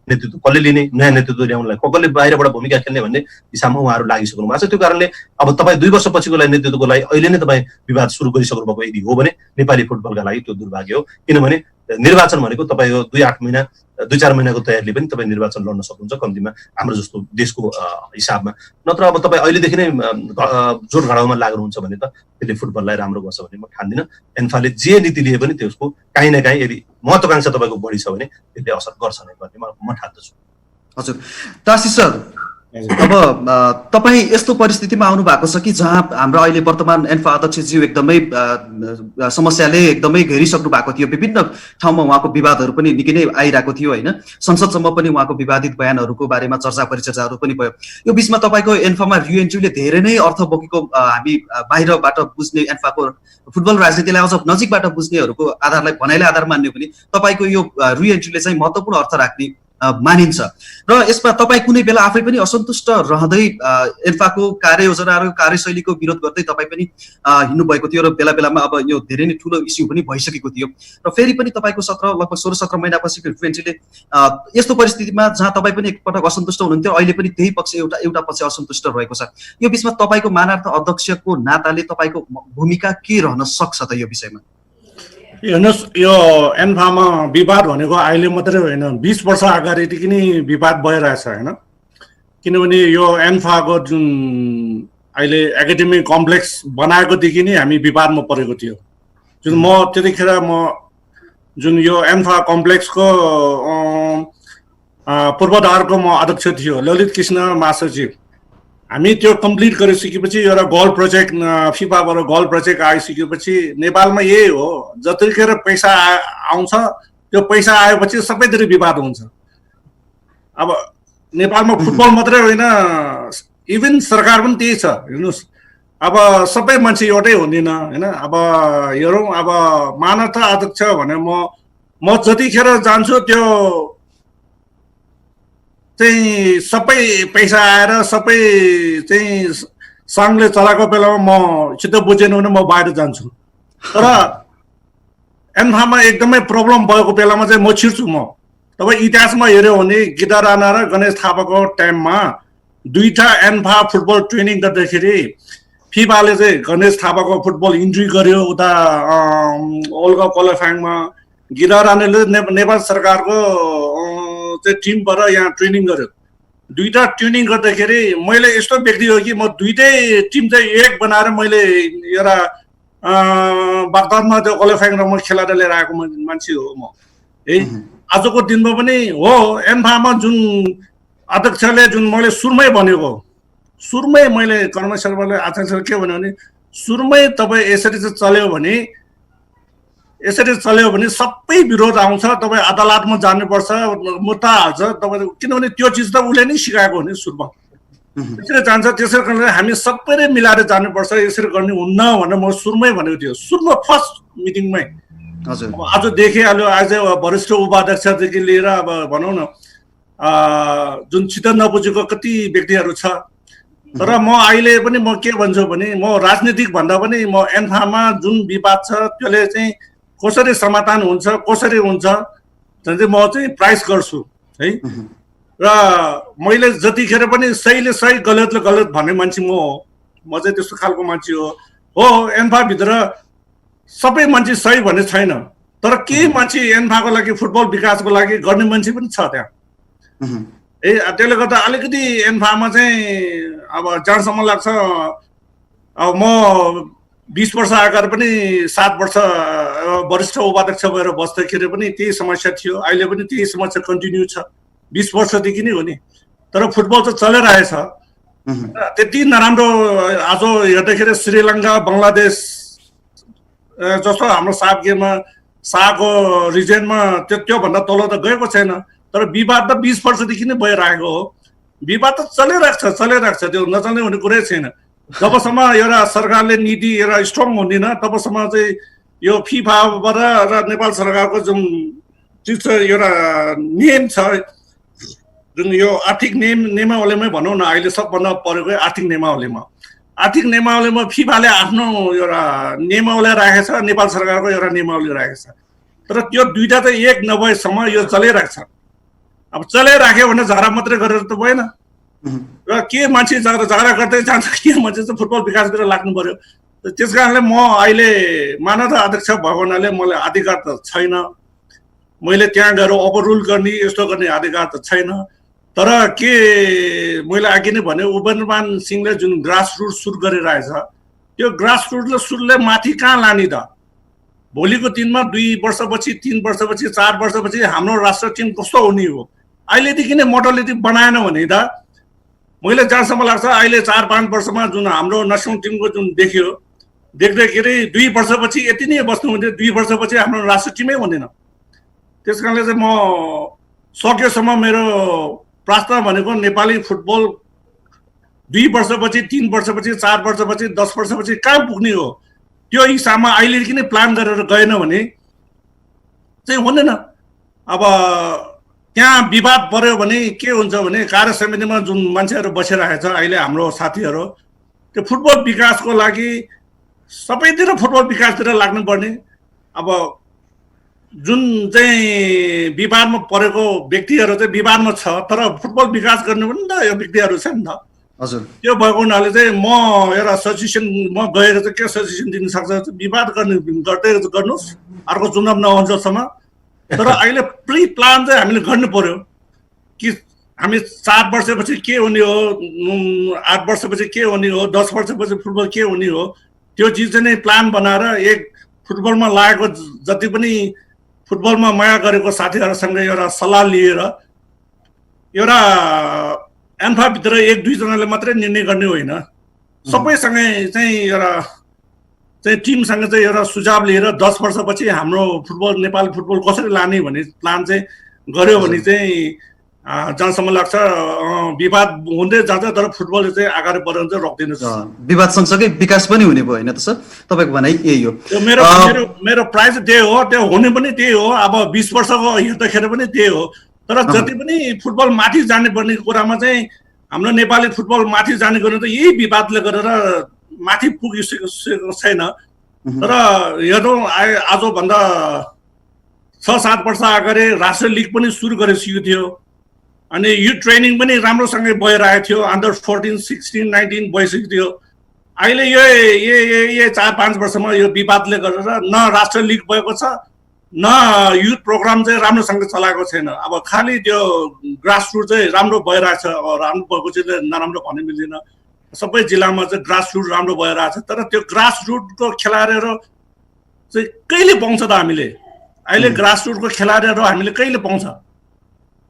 नेतृत्व कसले लिने, नयाँ नेतृत्व ल्याउनलाई कसले बाहिरबाट भूमिका खेल्ने भन्ने दिशामा उहाँहरू लागिसक्नु भएको छ। त्यो कारणले अब तपाईँ 2 वर्षपछिको लागि नेतृत्वको लागि अहिले नै तपाईँ विवाद सुरु गरिसक्नु भएको यदि हो भने नेपाली फुटबलका लागि त्यो दुर्भाग्य हो। किनभने निर्वाचन भनेको तपाईँको 2-4 महिनाको तयारीले पनि तपाईँ निर्वाचन लड्न सक्नुहुन्छ, कम्तीमा हाम्रो जस्तो देशको हिसाबमा। नत्र अब तपाईँ अहिलेदेखि नै जोड घडाउमा लाग्नुहुन्छ भने त त्यसले फुटबललाई राम्रो गर्छ भन्ने म ठान्दिनँ। एन्फाले जे नीति लिए पनि त्यसको काहीँ न काहीँ यदि महत्वाकांक्षा तपाईँको बढी छ भने त्यसले असर गर्छ नै भन्ने म ठान्दछु। हजुर, तासिस सर, अब तपाईँ यस्तो परिस्थितिमा आउनु भएको छ कि जहाँ हाम्रो अहिले वर्तमान एन्फा अध्यक्षज्यू एकदमै समस्याले एकदमै घेरिसक्नु भएको थियो। विभिन्न ठाउँमा उहाँको विवादहरू पनि निकै नै आइरहेको थियो होइन। संसदसम्म पनि उहाँको विवादित बयानहरूको बारेमा चर्चा परिचर्चाहरू पनि भयो। यो बिचमा तपाईँको एन्फामा रिएन्ट्रीले धेरै नै अर्थ बोकेको हामी बाहिरबाट बुझ्ने, एन्फाको फुटबल राजनीतिलाई अझ नजिकबाट बुझ्नेहरूको आधारलाई भनाइलाई आधार मान्ने पनि तपाईँको यो रिएन्ट्रीले चाहिँ महत्त्वपूर्ण अर्थ राख्ने मानिन्छ। र यसमा तपाईँ कुनै बेला आफै पनि असन्तुष्ट रहँदै एन्फाको कार्ययोजनाहरू कार्यशैलीको विरोध गर्दै तपाईँ पनि हिँड्नु भएको थियो र बेला बेलामा अब यो धेरै नै ठुलो इस्यु पनि भइसकेको थियो। र फेरि पनि तपाईँको लगभग 16-17 महिनापछि रिएन्ट्रीले यस्तो परिस्थितिमा जहाँ तपाईँ पनि एकपटक असन्तुष्ट हुनुहुन्थ्यो, अहिले पनि त्यही पक्ष एउटा पक्ष असन्तुष्ट रहेको छ। यो बिचमा तपाईँको मानार्थ अध्यक्षको नाताले तपाईँको भूमिका के रहन सक्छ त यो विषयमा? हेर्नुहोस्, यो एन्फामा विवाद भनेको अहिले मात्रै होइन, 20 वर्ष अगाडिदेखि नै विवाद भइरहेछ होइन। किनभने यो एन्फाको जुन अहिले एकाडेमिक कम्प्लेक्स बनाएकोदेखि नै हामी विवादमा परेको थियो। जुन म त्यतिखेर जुन यो एन्फा कम्प्लेक्सको पूर्वाधारको म अध्यक्ष थियो, ललित कृष्ण महासचिव। हामी त्यो कम्प्लिट गरिसकेपछि एउटा गोल प्रोजेक्ट फिफाबाट गोल प्रोजेक्ट आइसकेपछि नेपालमा यही हो, जतिखेर पैसा आउँछ त्यो पैसा आएपछि सबैतिर विवाद हुन्छ। अब नेपालमा फुटबल मात्रै होइन, इभन सरकार पनि त्यही छ हेर्नुहोस्। अब सबै मान्छे एउटै हुँदैन होइन। अब हेरौँ, अब मानवता अध्यक्ष भने म जतिखेर जान्छु त्यो चाहिँ सबै पैसा आएर सबै चाहिँ सङ्घले चलाएको बेलामा म सिधै बुझेन भने म बाहिर जान्छु। तर एन्फामा एकदमै प्रब्लम भएको बेलामा चाहिँ म छिर्छु। म तपाईँ इतिहासमा हेऱ्यो भने गिता राणा र गणेश थापाको टाइममा दुईटा एन्फा फुटबल ट्रेनिङ गर्दाखेरि फिफाले चाहिँ गणेश थापाको फुटबल इन्ट्री गर्यो उता वर्ल्ड कप क्वालिफाइङमा। गिता राणाले नेपाल सरकारको चाहिँ टिमबाट यहाँ ट्रेनिङ गर्यो। दुईटा ट्रेनिङ गर्दाखेरि मैले यस्तो व्यक्ति हो कि म दुईटै टिम चाहिँ एक बनाएर मैले एउटा बागदादमा त्यो क्वालिफाइङमा म खेलाएर लिएर आएको मान्छे हो म है। आजको दिनमा पनि हो एन्फामा जुन अध्यक्षले जुन मैले सुरुमै भनेको, सुरुमै मैले कर्म शर्माले अध्यक्षले के भन्यो भने सुरुमै तपाईँ यसरी चाहिँ चल्यो भने, यसरी चल्यो भने सबै विरोध आउँछ, तपाईँ अदालतमा जानुपर्छ, मुद्दा हाल्छ तपाईँ, किनभने त्यो चिज त उसले नै सिकाएको हो नि सुरुमा। त्यसरी जान्छ। त्यसै कारणले हामी सबैले मिलाएर जानुपर्छ, यसरी गर्ने हुन्न भनेर म सुरुमै भनेको थियो, सुरुमा फर्स्ट मिटिङमै। हजुर। आज देखिहाल्यो, आज वरिष्ठ उपाध्यक्षदेखि लिएर अब भनौँ न जुन चित्त नबुझेको कति व्यक्तिहरू छ। तर म अहिले पनि म के भन्छु भने म राजनीतिक भन्दा पनि म एन्फामा जुन विवाद छ त्यसले चाहिँ कसरी समाधान हुन्छ, कसरी हुन्छ चाहिँ म चाहिँ प्राइस गर्छु है। र मैले जतिखेर पनि सहीले सही गलतले गलत भन्ने मान्छे म हो। म चाहिँ त्यस्तो खालको मान्छे हो। एन्फाभित्र सबै मान्छे सही भन्ने छैन, तर केही मान्छे एन्फाको लागि फुटबल विकासको लागि गर्ने मान्छे पनि छ त्यहाँ है। त्यसले गर्दा अलिकति एन्फामा चाहिँ अब जहाँसम्म लाग्छ, अब म 20 वर्ष अगाडि पनि 7 वर्ष वरिष्ठ उपाध्यक्ष भएर बस्दाखेरि पनि त्यही समस्या थियो, अहिले पनि त्यही समस्या कन्टिन्यू छ। 20 वर्षदेखि नै हो नि। तर फुटबल त चलिरहेछ। त्यति नराम्रो आज हेर्दाखेरि श्रीलङ्का, बङ्गलादेश जस्तो हाम्रो साफ गेममा साको रिजनमा त्योभन्दा तल त गएको छैन। तर विवाद त 20 वर्षदेखि नै भइरहेको हो। विवाद त चलिरहेको छ, त्यो नचल्ने हुने कुरै छैन। जबसम्म एउटा सरकारले नीति एउटा स्ट्रङ हुँदैन तबसम्म चाहिँ यो फिफाबाट र नेपाल सरकारको जुन चिज छ, एउटा नियम छ, जुन यो आर्थिक नियमावलीमै भनौँ न, अहिले सबभन्दा परेको आर्थिक नियमावलीमा फिफाले आफ्नो एउटा नियमावली राखेको छ, नेपाल सरकारको एउटा नियमावली राखेको छ। तर त्यो दुईटा चाहिँ एक नभएसम्म यो चलिरहेको छ। अब चलाइराख्यो भने झगडा मात्रै गरेर त भएन। र के मान्छे झगडा गर्दै जान्छ, के मान्छे चाहिँ फुटबल विकासतिर लाग्नु पर्यो। त्यस कारणले म अहिले मानवता अध्यक्ष भएको हुनाले मलाई अधिकार त छैन, मैले त्यहाँ गएर ओभररुल गर्ने यस्तो गर्ने अधिकार त छैन। तर के मैले अघि नै भने उबनमान सिंहले जुन ग्रास रुट सुरु गरिरहेछ, त्यो ग्रास रुटले सुरुले माथि कहाँ लाने त? भोलिको दिनमा 2 वर्षपछि, 3 वर्षपछि, 4 वर्षपछि हाम्रो राष्ट्र टिम कस्तो हुने हो? अहिलेदेखि नै मोडलिटी बनाएन भने त मैले जहाँसम्म लाग्छ अहिले 4-5 वर्षमा जुन हाम्रो नेसनल टिमको जुन देख्दाखेरि 2 वर्षपछि यति नै बस्नु हुन्थ्यो, 2 वर्षपछि हाम्रो राष्ट्र टिमै हुँदैन। त्यस कारणले चाहिँ म सकेसम्म मेरो प्रस्ताव भनेको नेपाली फुटबल 2 वर्षपछि, 3 वर्षपछि, 4 वर्षपछि, 10 वर्षपछि कहाँ पुग्ने हो, त्यो हिसाबमा अहिलेदेखि नै प्लान गरेर गएन भने चाहिँ हुँदैन। अब त्यहाँ विवाद पर्यो भने के हुन्छ भने कार्य समितिमा जुन मान्छेहरू बसिरहेको छ अहिले हाम्रो साथीहरू, त्यो फुटबल विकासको लागि सबैतिर फुटबल विकासतिर लाग्नुपर्ने। अब जुन चाहिँ विवादमा परेको व्यक्तिहरू चाहिँ विवादमा छ, तर फुटबल विकास गर्ने पनि त यो व्यक्तिहरू छ नि त। हजुर। त्यो भएको हुनाले चाहिँ म एउटा सजेसन म गएर चाहिँ के सजेसन दिन सक्छ, विवाद गर्दै गर्नुहोस् अर्को चुनाव नहुन्जेलसम्म। तर अहिले प्री प्लान चाहिँ हामीले गर्नु पर्यो कि हामी 7 वर्षपछि के हुने हो, 8 वर्षपछि के हुने हो, 10 वर्षपछि फुटबल के हुने हो, त्यो चिज चाहिँ नै प्लान बनाएर एक फुटबलमा लागेको जति पनि फुटबलमा माया गरेको साथीहरूसँग एउटा सल्लाह लिएर एउटा एन्फाभित्र 1-2 जनाले मात्रै निर्णय गर्ने होइन, सबैसँगै चाहिँ एउटा चाहिँ टिमसँग चाहिँ एउटा सुझाव लिएर 10 वर्षपछि हाम्रो फुटबल नेपाली फुटबल कसरी लाने भन्ने प्लान चाहिँ गर्यो भने चाहिँ जहाँसम्म लाग्छ विवाद हुँदै जान्छ तर फुटबल चाहिँ अगाडि बढाउन चाहिँ रोक्दैन विवाद सँगसँगै विकास पनि हुने भयो होइन त सर? तपाईँको भनाइ यही हो। मेरो मेरो प्राय चाहिँ त्यही हो, त्यो हुने पनि त्यही हो। अब 20 वर्षको हेर्दाखेरि पनि त्यही हो। तर जति पनि फुटबल माथि जाने पर्ने कुरामा चाहिँ हाम्रो नेपाली फुटबल माथि जाने गर्नु त यही विवादले गरेर माथि पुगिसकेको छैन। तर हेर्नु आजभन्दा 6-7 वर्ष अगाडि राष्ट्रिय लिग पनि सुरु गरिसकेको थियो अनि यो ट्रेनिङ पनि राम्रोसँगै भइरहेको थियो। अन्डर 14, 16, 19 भइसकेको थियो। अहिले यो 4-5 वर्षमा यो विवादले गरेर न राष्ट्रिय लिग भएको छ न युथ प्रोग्राम चाहिँ राम्रोसँग चलाएको छैन। अब खालि त्यो ग्रासरुट चाहिँ राम्रो भइरहेछ। अब राम्रो भएको चाहिँ नराम्रो भन्ने मिल्दैन। सबै जिल्लामा चाहिँ ग्रासरुट राम्रो भइरहेछ। तर त्यो ग्रासरुटको खेलाडीहरू चाहिँ कहिले पाउँछ त हामीले? अहिले ग्रासरुटको खेलाडीहरू हामीले कहिले पाउँछ?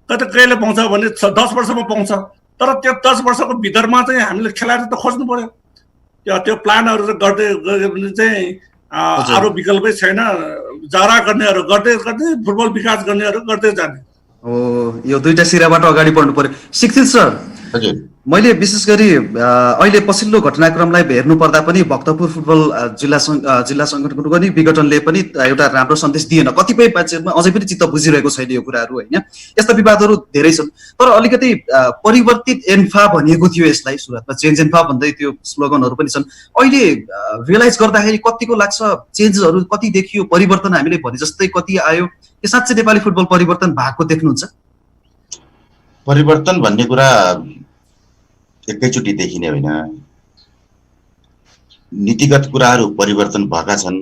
कहिले पाउँछ भने 10 वर्षमा पाउँछ। तर त्यो 10 वर्षको भित्रमा चाहिँ हामीले खेलाडी त खोज्नु पर्यो। त्यो प्लानहरू गर्दै गयो भने चाहिँ अरू विकल्पै छैन। जरा गर्नेहरू गर्दै फुटबल विकास गर्नेहरू गर्दै जाने हो। यो दुईटा सिराबाट अगाडि बढ्नु पर्यो। शिक्षित सर, मैले विशेष गरी अहिले पछिल्लो घटनाक्रमलाई हेर्नु पर्दा पनि भक्तपुर फुटबल जिल्ला सङ्गठनको पनि विघटनले पनि एउटा राम्रो सन्देश दिएन। कतिपय मान्छेहरूमा अझै पनि चित्त बुझिरहेको छैन यो कुराहरू होइन। यस्ता विवादहरू धेरै छन्। तर अलिकति परिवर्तित एन्फा भनिएको थियो यसलाई सुरुवातमा, चेन्ज एन्फा भन्दै त्यो स्लोगनहरू पनि छन्। अहिले रियलाइज गर्दाखेरि कतिको लाग्छ चेन्जहरू कति देखियो, परिवर्तन हामीले भने जस्तै कति आयो? के साँच्चै नेपाली फुटबल परिवर्तन भएको देख्नुहुन्छ? परिवर्तन भन्ने कुरा एकैचोटि देखिने होइन। नीतिगत कुराहरू परिवर्तन भएका छन्,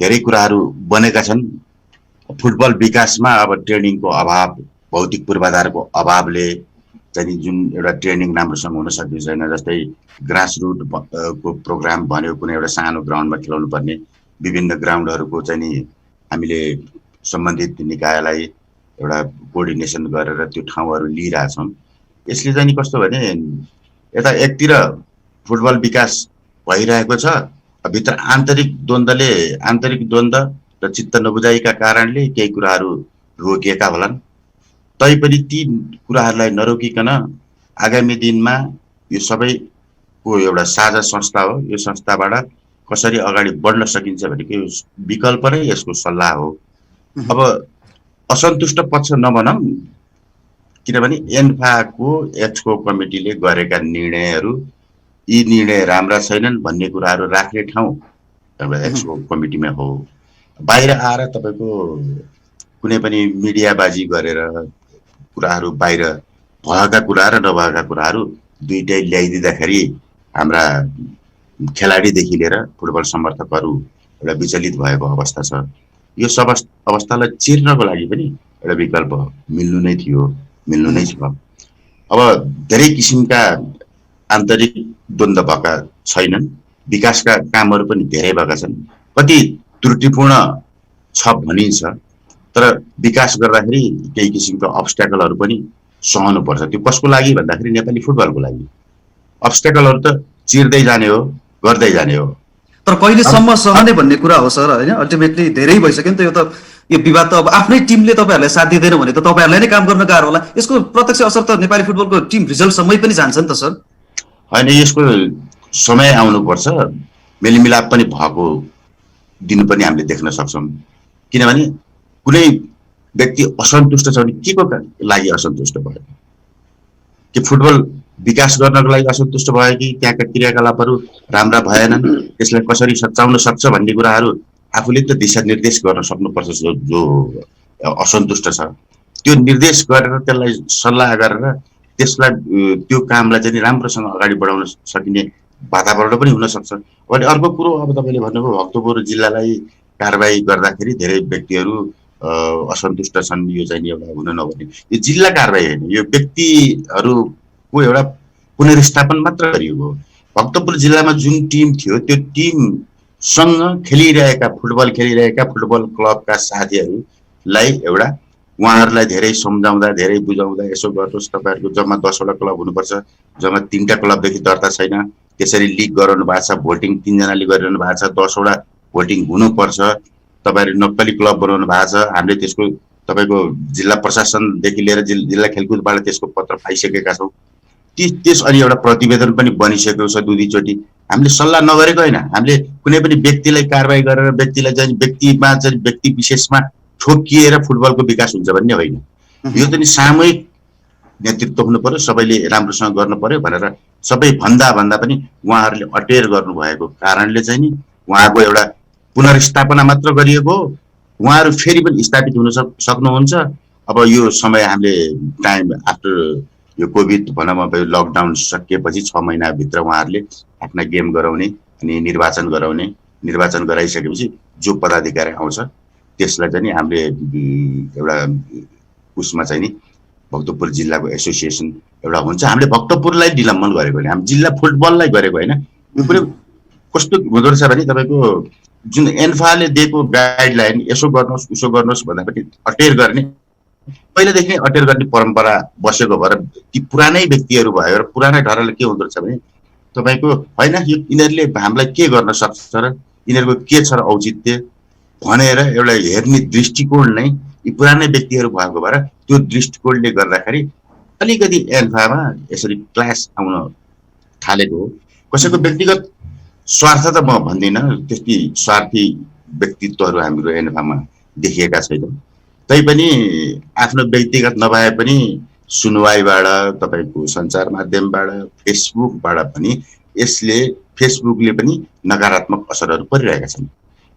धेरै कुराहरू बनेका छन्। फुटबल विकासमा अब ट्रेनिङको अभाव, भौतिक पूर्वाधारको अभावले चाहिँ जुन एउटा ट्रेनिङ राम्रोसँग हुन सकेको छैन। जस्तै ग्रासरुट को प्रोग्राम भन्यो, कुनै एउटा सानो ग्राउन्डमा खेलाउनु पर्ने, विभिन्न ग्राउन्डहरूको चाहिँ नि हामीले सम्बन्धित निकायलाई एउटा कोअर्डिनेसन गरेर त्यो ठाउँहरू लिइरहेछौँ। यसले चाहिँ नि कस्तो भने यता एकतिर फुटबल विकास भइरहेको छ, भित्र आन्तरिक द्वन्द्व र चित्त नबुझाइका कारणले केही कुराहरू रोकिएका होलान्। तैपनि ती कुराहरूलाई नरोकिकन आगामी दिनमा यो सबैको एउटा साझा संस्था हो। यो संस्थाबाट कसरी अगाडि बढ्न सकिन्छ भनेको विकल्प नै यसको सल्लाह हो। अब असन्तुष्ट पक्ष नबनौँ, किनभने एन्फाको एक्सको कमिटीले गरेका निर्णयहरू यी निर्णय राम्रा छैनन् भन्ने कुराहरू राख्ने ठाउँ एउटा एक्सको कमिटीमा हो। बाहिर आएर तपाईँको कुनै पनि मिडियाबाजी गरेर कुराहरू बाहिर भएका कुरा र नभएका कुराहरू दुईटै ल्याइदिँदाखेरि हाम्रा खेलाडीदेखि लिएर फुटबल समर्थकहरू एउटा विचलित भएको अवस्था छ। यो सब अवस्थालाई चिर्नको लागि पनि एउटा विकल्प मिल्नु नै छ। अब धेरै किसिमका आन्तरिक द्वन्द्व भएका छैनन्, विकासका कामहरू पनि धेरै भएका छन्। कति त्रुटिपूर्ण छ भनिन्छ, तर विकास गर्दाखेरि केही किसिमका अब्स्ट्याकलहरू पनि सहनुपर्छ। त्यो कसको लागि भन्दाखेरि नेपाली फुटबलको लागि। अब्स्ट्याकलहरू त चिर्दै जाने हो, गर्दै जाने हो। तर कहिलेसम्म सहने भन्ने कुरा हो सर होइन? अल्टिमेटली धेरै भइसक्यो नि त यो विवाद त। अब आफ्नै टिमले तपाईँहरूलाई साथ दिँदैन भने त तपाईँहरूलाई नै काम गर्न गाह्रो होला। यसको प्रत्यक्ष असर त नेपाली फुटबलको टिम रिजल्टसम्मै पनि जान्छ नि त सर। होइन, यसको समय आउनुपर्छ। मेलमिलाप पनि भएको दिन पनि हामीले देख्न सक्छौँ। किनभने कुनै व्यक्ति असन्तुष्ट छ भने के को लागि असन्तुष्ट भयो? कि फुटबल विकास गर्नको लागि असन्तुष्ट भयो कि त्यहाँका क्रियाकलापहरू राम्रा भएनन्, त्यसलाई कसरी सच्याउन सक्छ भन्ने कुराहरू आफूले त दिशानिर्देश गर्न सक्नुपर्छ। जो असन्तुष्ट छ त्यो निर्देश गरेर त्यसलाई सल्लाह गरेर त्यसलाई त्यो कामलाई चाहिँ राम्रोसँग अगाडि बढाउन सकिने वातावरण पनि हुन सक्छ। अनि अर्को कुरो, अब तपाईँले भन्नुभयो भक्तपुर जिल्लालाई कारबाही गर्दाखेरि धेरै व्यक्तिहरू असन्तुष्ट छन्। यो चाहिँ एउटा हुन नभने यो जिल्ला कारबाही होइन, यो व्यक्तिहरूको एउटा पुनर्स्थापन मात्र गरिएको हो। भक्तपुर जिल्लामा जुन टिम थियो त्यो टिमसँग फुटबल खेलिरहेका फुटबल क्लबका साथीहरूलाई एउटा उहाँहरूलाई धेरै सम्झाउँदा, धेरै बुझाउँदा, यसो गर्नुहोस् तपाईँहरूको जम्मा 10 वटा क्लब हुनुपर्छ, जम्मा 3टा क्लबदेखि दर्ता छैन, त्यसरी लिक गराउनु भएको छ, भोटिङ 3 जनाले गरिरहनु भएको छ, 10 वटा भोटिङ हुनुपर्छ, तपाईँहरू नक्कली क्लब बनाउनु भएको छ। हामीले त्यसको तपाईँको जिल्ला प्रशासनदेखि लिएर जिल्ला खेलकुदबाट त्यसको पत्र पाइसकेका छौँ। त्यस अनि एउटा प्रतिवेदन पनि बनिसकेको छ 2-3 चोटि। हामीले सल्लाह नगरेको होइन, हामीले कुनै पनि व्यक्तिलाई कारबाही गरेर व्यक्तिलाई चाहिँ व्यक्तिमा चाहिँ व्यक्ति विशेषमा ठोकिएर फुटबलको विकास हुन्छ भन्ने होइन। यो चाहिँ सामूहिक नेतृत्व हुनु पर्यो, सबैले राम्रोसँग गर्नु पर्यो भनेर सबै भन्दा पनि उहाँहरूले अटेर गर्नुभएको कारणले चाहिँ नि उहाँको एउटा पुनर्स्थापना मात्र गरिएको हो। उहाँहरू फेरि पनि स्थापित हुन सक्नुहुन्छ। अब यो समय हामीले टाइम आफ्टर यो कोभिड भनौँ, अब लकडाउन सकिएपछि 6 महिनाभित्र उहाँहरूले आफ्ना गेम गराउने अनि निर्वाचन गराउने, निर्वाचन गराइसकेपछि जो पदाधिकारी आउँछ त्यसलाई चाहिँ नि हामीले एउटा उसमा चाहिँ नि भक्तपुर जिल्लाको एसोसिएसन एउटा हुन्छ। हामीले भक्तपुरलाई निलम्बन गरेको होइन, हामी जिल्ला फुटबललाई गरेको होइन। यो कुरो कस्तो हुँदो रहेछ भने तपाईँको जुन एन्फाले दिएको गाइडलाइन यसो गर्नुहोस् उसो गर्नुहोस् भन्दाखेरि अटेर गर्ने, पहिलादेखि नै अटेर गर्ने परम्परा बसेको भएर ती पुरानै व्यक्तिहरू भयो र पुरानै ढरले के हुँदो रहेछ भने तपाईँको होइन यो यिनीहरूले हामीलाई के गर्न सक्छ र यिनीहरूको के छ र औचित्य भनेर एउटा हेर्ने दृष्टिकोण नै यी पुरानै व्यक्तिहरू भएको भएर त्यो दृष्टिकोणले गर्दाखेरि अलिकति एन्फामा यसरी क्लास आउन थालेको हो। कसैको व्यक्तिगत स्वार्थ त म भन्दिनँ, त्यति स्वार्थी व्यक्तित्वहरू हाम्रो एन्फामा देखिएका छैनन्। तैपनि आफ्नो व्यक्तिगत नभए पनि सुनवाईबाट, तपाईँको सञ्चार माध्यमबाट, फेसबुकबाट पनि फेसबुकले पनि नकारात्मक असरहरू परिरहेका छन्।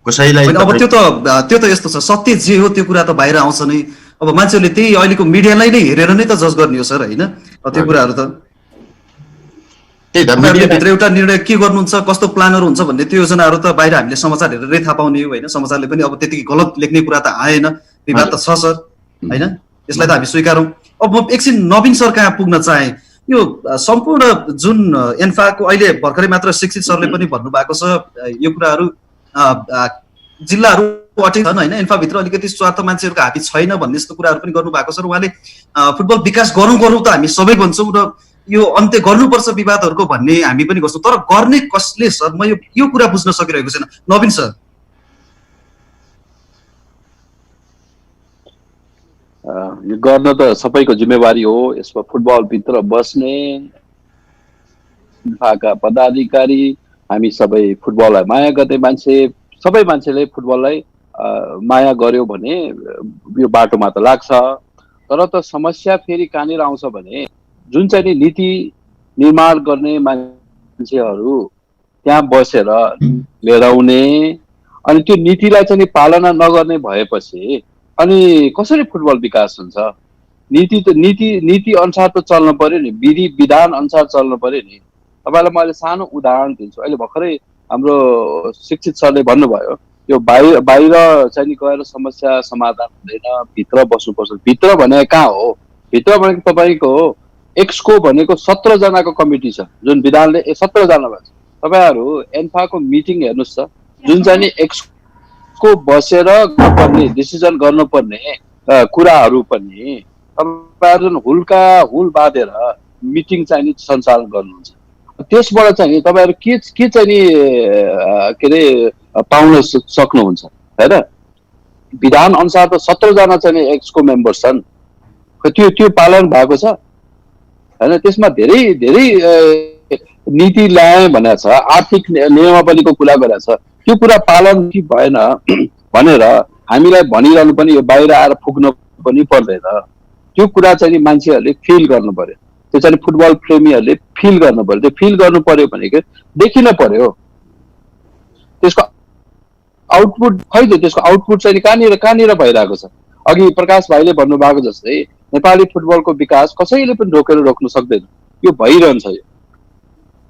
कसैलाई अब त्यो त यस्तो छ, सत्य जे हो त्यो कुरा त बाहिर आउँछ नै। अब मान्छेहरूले त्यही अहिलेको मिडियालाई नै हेरेर नै त जज गर्ने हो सर, होइन? त्यो कुराहरू त भित्र एउटा निर्णय के गर्नुहुन्छ, कस्तो प्लानहरू हुन्छ भन्ने त्यो योजनाहरू त बाहिर हामीले समाचार हेरेरै थाहा पाउने हो, होइन? समाचारले पनि अब त्यतिकै गलत लेख्ने कुरा त आएन, विवाद त छ सर, होइन? यसलाई त हामी स्वीकारौँ। अब म एकछिन नवीन सर कहाँ पुग्न चाहे। यो सम्पूर्ण जुन एन्फाको अहिले भर्खरै मात्र शिक्षित सरले पनि भन्नुभएको छ यो कुराहरू जिल्लाहरू अटेर छन्, होइन? एन्फाभित्र अलिकति स्वार्थ मान्छेहरूको हाबी छैन भन्ने जस्तो कुराहरू पनि गर्नुभएको छ र उहाँले फुटबल विकास गरौँ त हामी सबै भन्छौँ र यो अन्त्य गर्नुपर्छ विवादहरूको भन्ने हामी पनि गर्छौँ, तर गर्ने कसले सर? म यो कुरा बुझ्न सकिरहेको छैन। नवीन सर यो गर्न त सबैको जिम्मेवारी हो। यसमा फुटबलभित्र बस्ने एन्फाका पदाधिकारी, हामी सबै फुटबललाई माया गर्ने मान्छे, सबै मान्छेले फुटबललाई माया गर्यो भने यो बाटोमा त लाग्छ। तर त समस्या फेरि कहाँनिर आउँछ भने जुन चाहिँ नीति निर्माण गर्ने मान्छेहरू त्यहाँ बसेर लिएर आउने अनि त्यो नीतिलाई चाहिँ पालना नगर्ने भएपछि अनि कसरी फुटबल विकास हुन्छ? नीति अनुसार त चल्न पर्यो नि, विधि विधान अनुसार चल्न पर्यो नि। तपाईँलाई मैले सानो उदाहरण दिन्छु। अहिले भर्खरै हाम्रो शिक्षित सरले भन्नुभयो यो बाहिर चाहिँ गएर समस्या समाधान हुँदैन, भित्र बस्नुपर्छ। भित्र भने कहाँ हो? भित्र भनेको तपाईँको एक्सको भनेको 17 जनाको कमिटी छ, जुन विधानले 17 जना भन्छ। तपाईँहरू एन्फाको मिटिङ हेर्नुहोस् त, जुन चाहिँ एक्सको बसेर गर्नुपर्ने डिसिजन गर्नुपर्ने कुराहरू पनि तपाईँहरू जुन हुल बाँधेर मिटिङ चाहिँ सञ्चालन गर्नुहुन्छ। त्यसबाट चाहिँ तपाईँहरू के चाहिँ के अरे पाउन सक्नुहुन्छ, होइन? विधान अनुसार त 17 जना चाहिँ एक्सको मेम्बर छन्, त्यो पालन भएको छ, होइन? त्यसमा धेरै धेरै नीति ल्याए भनेको छ, आर्थिक नियमावलीको कुरा गरेको छ, त्यो कुरा पालन कि भएन भनेर हामीलाई भनिरहनु पनि यो बाहिर आएर पुग्न पनि पर्दैन। त्यो कुरा चाहिँ मान्छेहरूले फिल गर्नु पर्यो, त्यो चाहिँ फुटबल प्रेमीहरूले फिल गर्नु पर्यो। त्यो फिल गर्नु पर्यो भनेको देखिन पर्यो। त्यसको आउटपुट खै त, त्यसको आउटपुट चाहिँ कहाँनिर भइरहेको छ? अघि प्रकाश भाइले भन्नुभएको जस्तै नेपाली फुटबलको विकास कसैले पनि रोक्न सक्दैन, यो भइरहन्छ यो,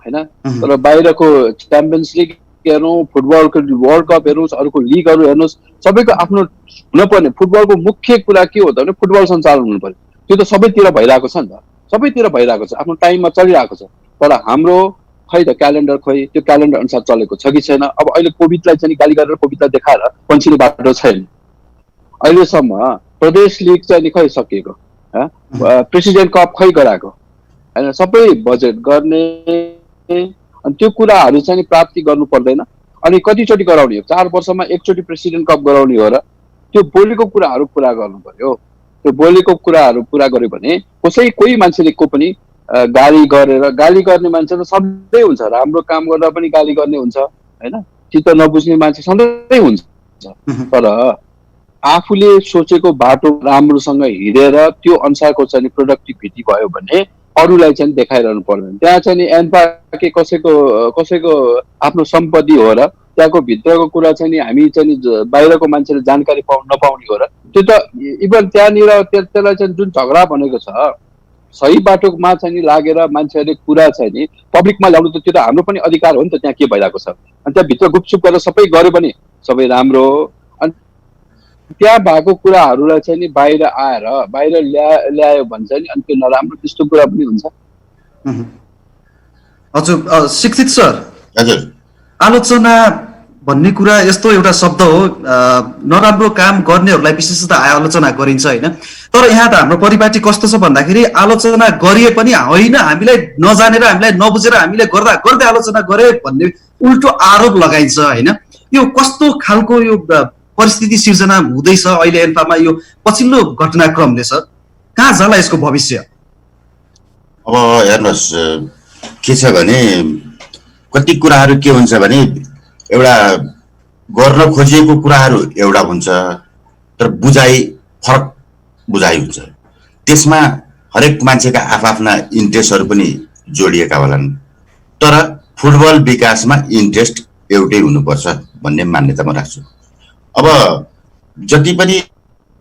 होइन? तर बाहिरको च्याम्पियन्स लिग हेर्नु, फुटबलको वर्ल्ड कप हेर्नुहोस्, अरूको लिगहरू हेर्नुहोस्, सबैको आफ्नो हुनुपर्ने फुटबलको मुख्य कुरा के हो त भने फुटबल सञ्चालन हुनु पर्यो। त्यो त सबैतिर भइरहेको छ नि त, सबैतिर भइरहेको छ, आफ्नो टाइममा चलिरहेको छ। तर हाम्रो खै त क्यालेन्डर, त्यो क्यालेन्डर अनुसार चलेको छ कि छैन? अब अहिले कोभिडलाई चाहिँ गाली गरेर कोभिडलाई देखाएर पन्छिने बाटो छैन। अहिलेसम्म प्रदेश लिग चाहिँ खै सकिएको, प्रेसिडेन्ट कप खै गराएको, होइन? सबै बजेट गर्ने अनि त्यो कुराहरू चाहिँ प्राप्ति गर्नु पर्दैन। अनि कतिचोटि गराउने हो, 4 वर्षमा एकचोटि प्रेसिडेन्ट कप गराउने हो र त्यो बोलेको कुराहरू पुरा गर्नु पर्यो। त्यो बोलेको कुराहरू पुरा गर्यो भने कोही मान्छेले को पनि गाली गर्ने मान्छे त सधैँ हुन्छ, राम्रो काम गर्दा पनि गाली गर्ने हुन्छ होइन, चित्त नबुझ्ने मान्छे सधैँ हुन्छ। तर आफूले सोचेको बाटो राम्रोसँग हिँडेर त्यो अनुसारको चाहिँ प्रोडक्टिभिटी भयो भने अरूलाई चाहिँ देखाइरहनु पर्दैन। त्यहाँ चाहिँ एन्पा के कसैको आफ्नो सम्पत्ति हो र त्यहाँको भित्रको कुरा चाहिँ हामी चाहिँ बाहिरको मान्छेले जानकारी नपाउने हो र त्यो त इभन त्यहाँनिर त्यसलाई चाहिँ जुन झगडा भनेको छ सही बाटोमा चाहिँ लागेर मान्छेहरूले कुरा चाहिँ नि पब्लिकमा ल्याउनु त त्यो त हाम्रो पनि अधिकार हो नि त। त्यहाँ के भइरहेको छ अनि त्यहाँभित्र गुपचुप गरेर सबै गर्यो भने सबै राम्रो हो। अनि त्यहाँ भएको कुराहरूलाई चाहिँ नि बाहिर ल्यायो भने चाहिँ अनि त्यो नराम्रो त्यस्तो कुरा पनि हुन्छ। हजुर शिक्षित सर, हजुर आलोचना भन्ने कुरा यस्तो एउटा शब्द हो, नराम्रो काम गर्नेहरूलाई विशेषतः आलोचना गरिन्छ होइन। तर यहाँ त हाम्रो परिपाटी कस्तो छ भन्दाखेरि आलोचना गरिए पनि होइन, हामीलाई नजानेर हामीलाई नबुझेर हामीले गर्दा गर्दै आलोचना गरे भन्ने उल्टो आरोप लगाइन्छ होइन। यो कस्तो खालको यो परिस्थिति सिर्जना हुँदैछ अहिले एन्फामा यो पछिल्लो घटनाक्रमले सर? कहाँ जाला यसको भविष्य? अब हेर्नुहोस् के छ भने कति कुराहरू के हुन्छ भने एउटा गर्न खोजिएको कुराहरू एउटा हुन्छ तर फरक बुझाइ हुन्छ। त्यसमा हरेक मान्छेका आफ्ना इन्ट्रेस्टहरू पनि जोडिएका होलान्। तर फुटबल विकासमा इन्ट्रेस्ट एउटै हुनुपर्छ भन्ने मान्यता म राख्छु। अब जति पनि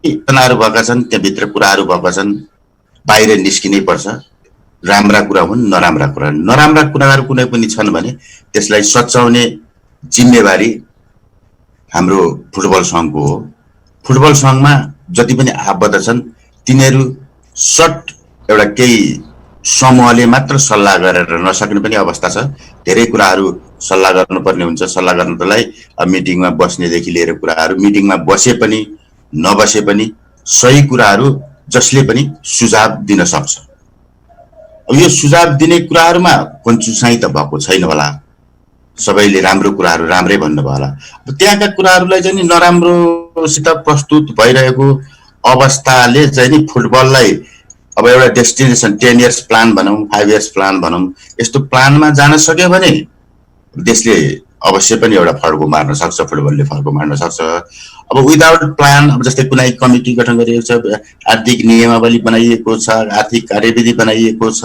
घटनाहरू भएका छन् त्यहाँभित्र कुराहरू भएका छन्, बाहिर निस्किनै पर्छ। राम्रा कुरा हुन् नराम्रा कुराहरू कुनै पनि छन् भने त्यसलाई सच्याउने जिम्मेवारी हाम्रो फुटबल सङ्घको हो। फुटबल सङ्घमा जति पनि आबद्ध छन् तिनीहरू एउटा केही समूहले मात्र सल्लाह गरेर नसक्ने पनि अवस्था छ। धेरै कुराहरू सल्लाह गर्नुपर्ने हुन्छ। सल्लाह गर्नलाई मिटिङमा बस्नेदेखि लिएर कुराहरू मिटिङमा बसे पनि नबसे पनि सही कुराहरू जसले पनि सुझाव दिन सक्छ। अब यो सुझाव दिने कुराहरूमा कन्चुसाइ त भएको छैन होला, सबैले राम्रो कुराहरू राम्रै भन्नुभयो होला। अब त्यहाँका कुराहरूलाई चाहिँ नि नराम्रोसित प्रस्तुत भइरहेको अवस्थाले चाहिँ नि फुटबललाई अब एउटा डेस्टिनेसन 10 इयर्स प्लान भनौँ 5 इयर्स प्लान भनौँ यस्तो प्लानमा जान सक्यो भने देशले अवश्य पनि एउटा फड्को मार्न सक्छ, फुटबलले फड्को मार्न सक्छ। अब विदाउट प्लान अब जस्तै कुनै कमिटी गठन गरिएको छ, आर्थिक नियमावली बनाइएको छ, आर्थिक कार्यविधि बनाइएको छ,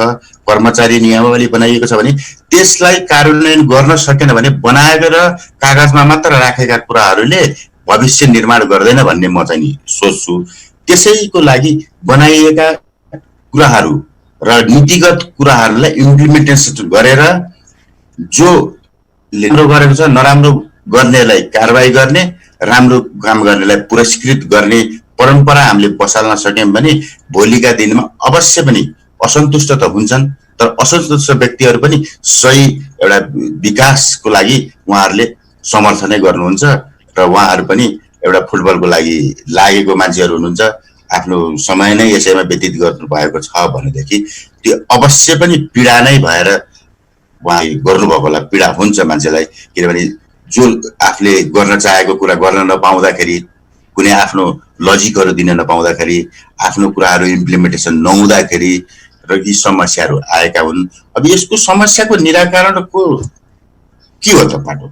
कर्मचारी नियमावली बनाइएको छ भने त्यसलाई कार्यान्वयन गर्न सकेन भने बनाएर कागजमा मात्र राखेका कुराहरूले भविष्य निर्माण गर्दैन भन्ने म चाहिँ सोच्छु। त्यसैको लागि बनाइएका कुराहरू र नीतिगत कुराहरूलाई इम्प्लिमेन्टेसन गरेर जो राम्रो गरेको छ नराम्रो गर्नेलाई कारबाही गर्ने, राम्रो काम गर्नेलाई पुरस्कृत गर्ने परम्परा हामीले बसाल्न सक्यौँ भने भोलिका दिनमा अवश्य पनि असन्तुष्ट त हुन्छन् तर असन्तुष्ट व्यक्तिहरू पनि सही एउटा विकासको लागि उहाँहरूले समर्थनै गर्नुहुन्छ र उहाँहरू पनि एउटा फुटबलको लागि लागेको मान्छेहरू हुनुहुन्छ। आफ्नो समय नै यसैमा व्यतीत गर्नु भएको छ भनेदेखि त्यो अवश्य पनि पीडा नै भएर उहाँ गर्नुभएको होला। पीडा हुन्छ मान्छेलाई, किनभने जो आफूले गर्न चाहेको कुरा गर्न नपाउँदाखेरि, कुनै आफ्नो लजिकहरू दिन नपाउँदाखेरि, आफ्नो कुराहरू इम्प्लिमेन्टेसन नहुँदाखेरि र यी समस्याहरू आएका हुन्। अब यसको समस्याको निराकरणको के हो त बाटो,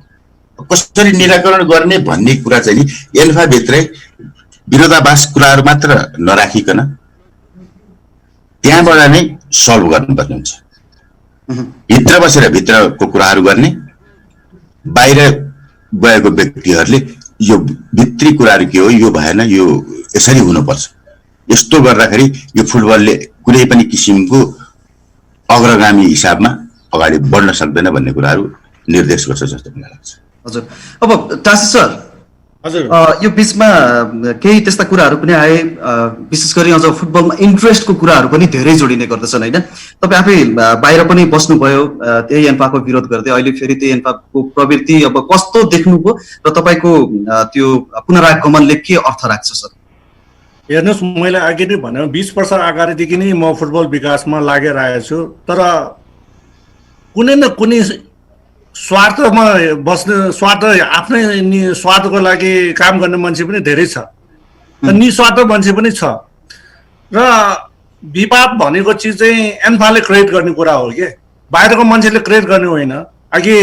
कसरी निराकरण गर्ने भन्ने कुरा चाहिँ नि एन्फाभित्रै विरोधाभास कुराहरू मात्र नराखिकन त्यहाँबाट नै सल्भ गर्नुपर्ने हुन्छ। भित्र बसेर भित्रको कुराहरू गर्ने, बाहिर गएको व्यक्तिहरूले यो भित्री कुराहरू के हो, यो भएन, यो यसरी हुनुपर्छ, यस्तो गर्दाखेरि यो फुटबलले कुनै पनि किसिमको अग्रगामी हिसाबमा अगाडि बढ्न सक्दैन भन्ने कुराहरू निर्देश गर्छ जस्तो मलाई लाग्छ। हजुर, अब टासी सर, हजुर यो बिचमा केही त्यस्ता कुराहरू पनि आए, विशेष गरी अझ फुटबलमा इन्ट्रेस्टको कुराहरू पनि धेरै जोडिने गर्दछन् होइन। तपाईँ आफै बाहिर पनि बस्नुभयो त्यही एन्फाको विरोध गर्दै, अहिले फेरि त्यही एन्फाको प्रवृत्ति अब कस्तो देख्नुभयो र तपाईँको त्यो पुनरागमनले के अर्थ राख्छ सर? हेर्नुहोस्, मैले अघि नै भने 20 वर्ष अगाडिदेखि नै म फुटबल विकासमा लागेर आएको छु। तर कुनै न कुनै स्वार्थमा बस्ने स्वार्थ आफ्नै स्वार्थको लागि काम गर्ने मान्छे पनि धेरै छ र निस्वार्थ मान्छे पनि छ र विवाद भनेको चिज चाहिँ एन्फाले क्रिएट गर्ने कुरा हो कि बाहिरको मान्छेले क्रिएट गर्ने होइन अघि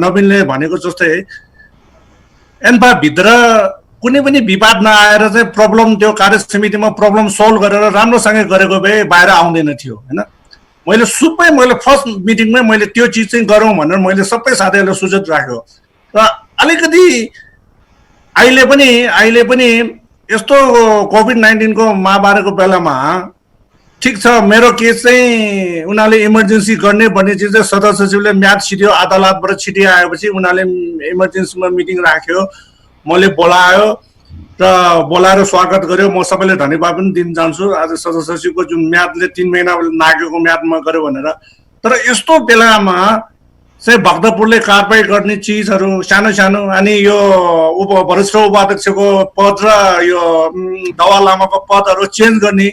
नवीनले भनेको जस्तै एन्फाभित्र कुनै पनि विवाद नआएर चाहिँ प्रब्लम त्यो कार्य समितिमा प्रब्लम सल्भ गरेर राम्रोसँग गरेको भए बाहिर आउँदैन थियो होइन मैले फर्स्ट मिटिङमै मैले त्यो चिज चाहिँ गरौँ भनेर मैले सबै साथीहरूलाई सुझाव राख्यो र अलिकति अहिले पनि यस्तो कोभिड-19 को महामारीको बेलामा ठिक छ मेरो केस चाहिँ उनीहरूले इमर्जेन्सी गर्ने भन्ने चिज चाहिँ सदस्य सचिवले म्याद छिट्यो अदालतबाट छिटी आएपछि उनीहरूले इमर्जेन्सीमा मिटिङ राख्यो मैले बोलायो र बोलाएर स्वागत गर्यो म सबैले धन्यवाद पनि दिन चाहन्छु आज सदस्य सचिवको जुन म्यादले 3 महिना नागेको म्यादमा गर्यो भनेर तर यस्तो बेलामा चाहिँ भक्तपुरले कारबाही गर्ने चिजहरू सानो सानो अनि यो वरिष्ठ उपाध्यक्षको पद र यो दवा लामाको पदहरू चेन्ज गर्ने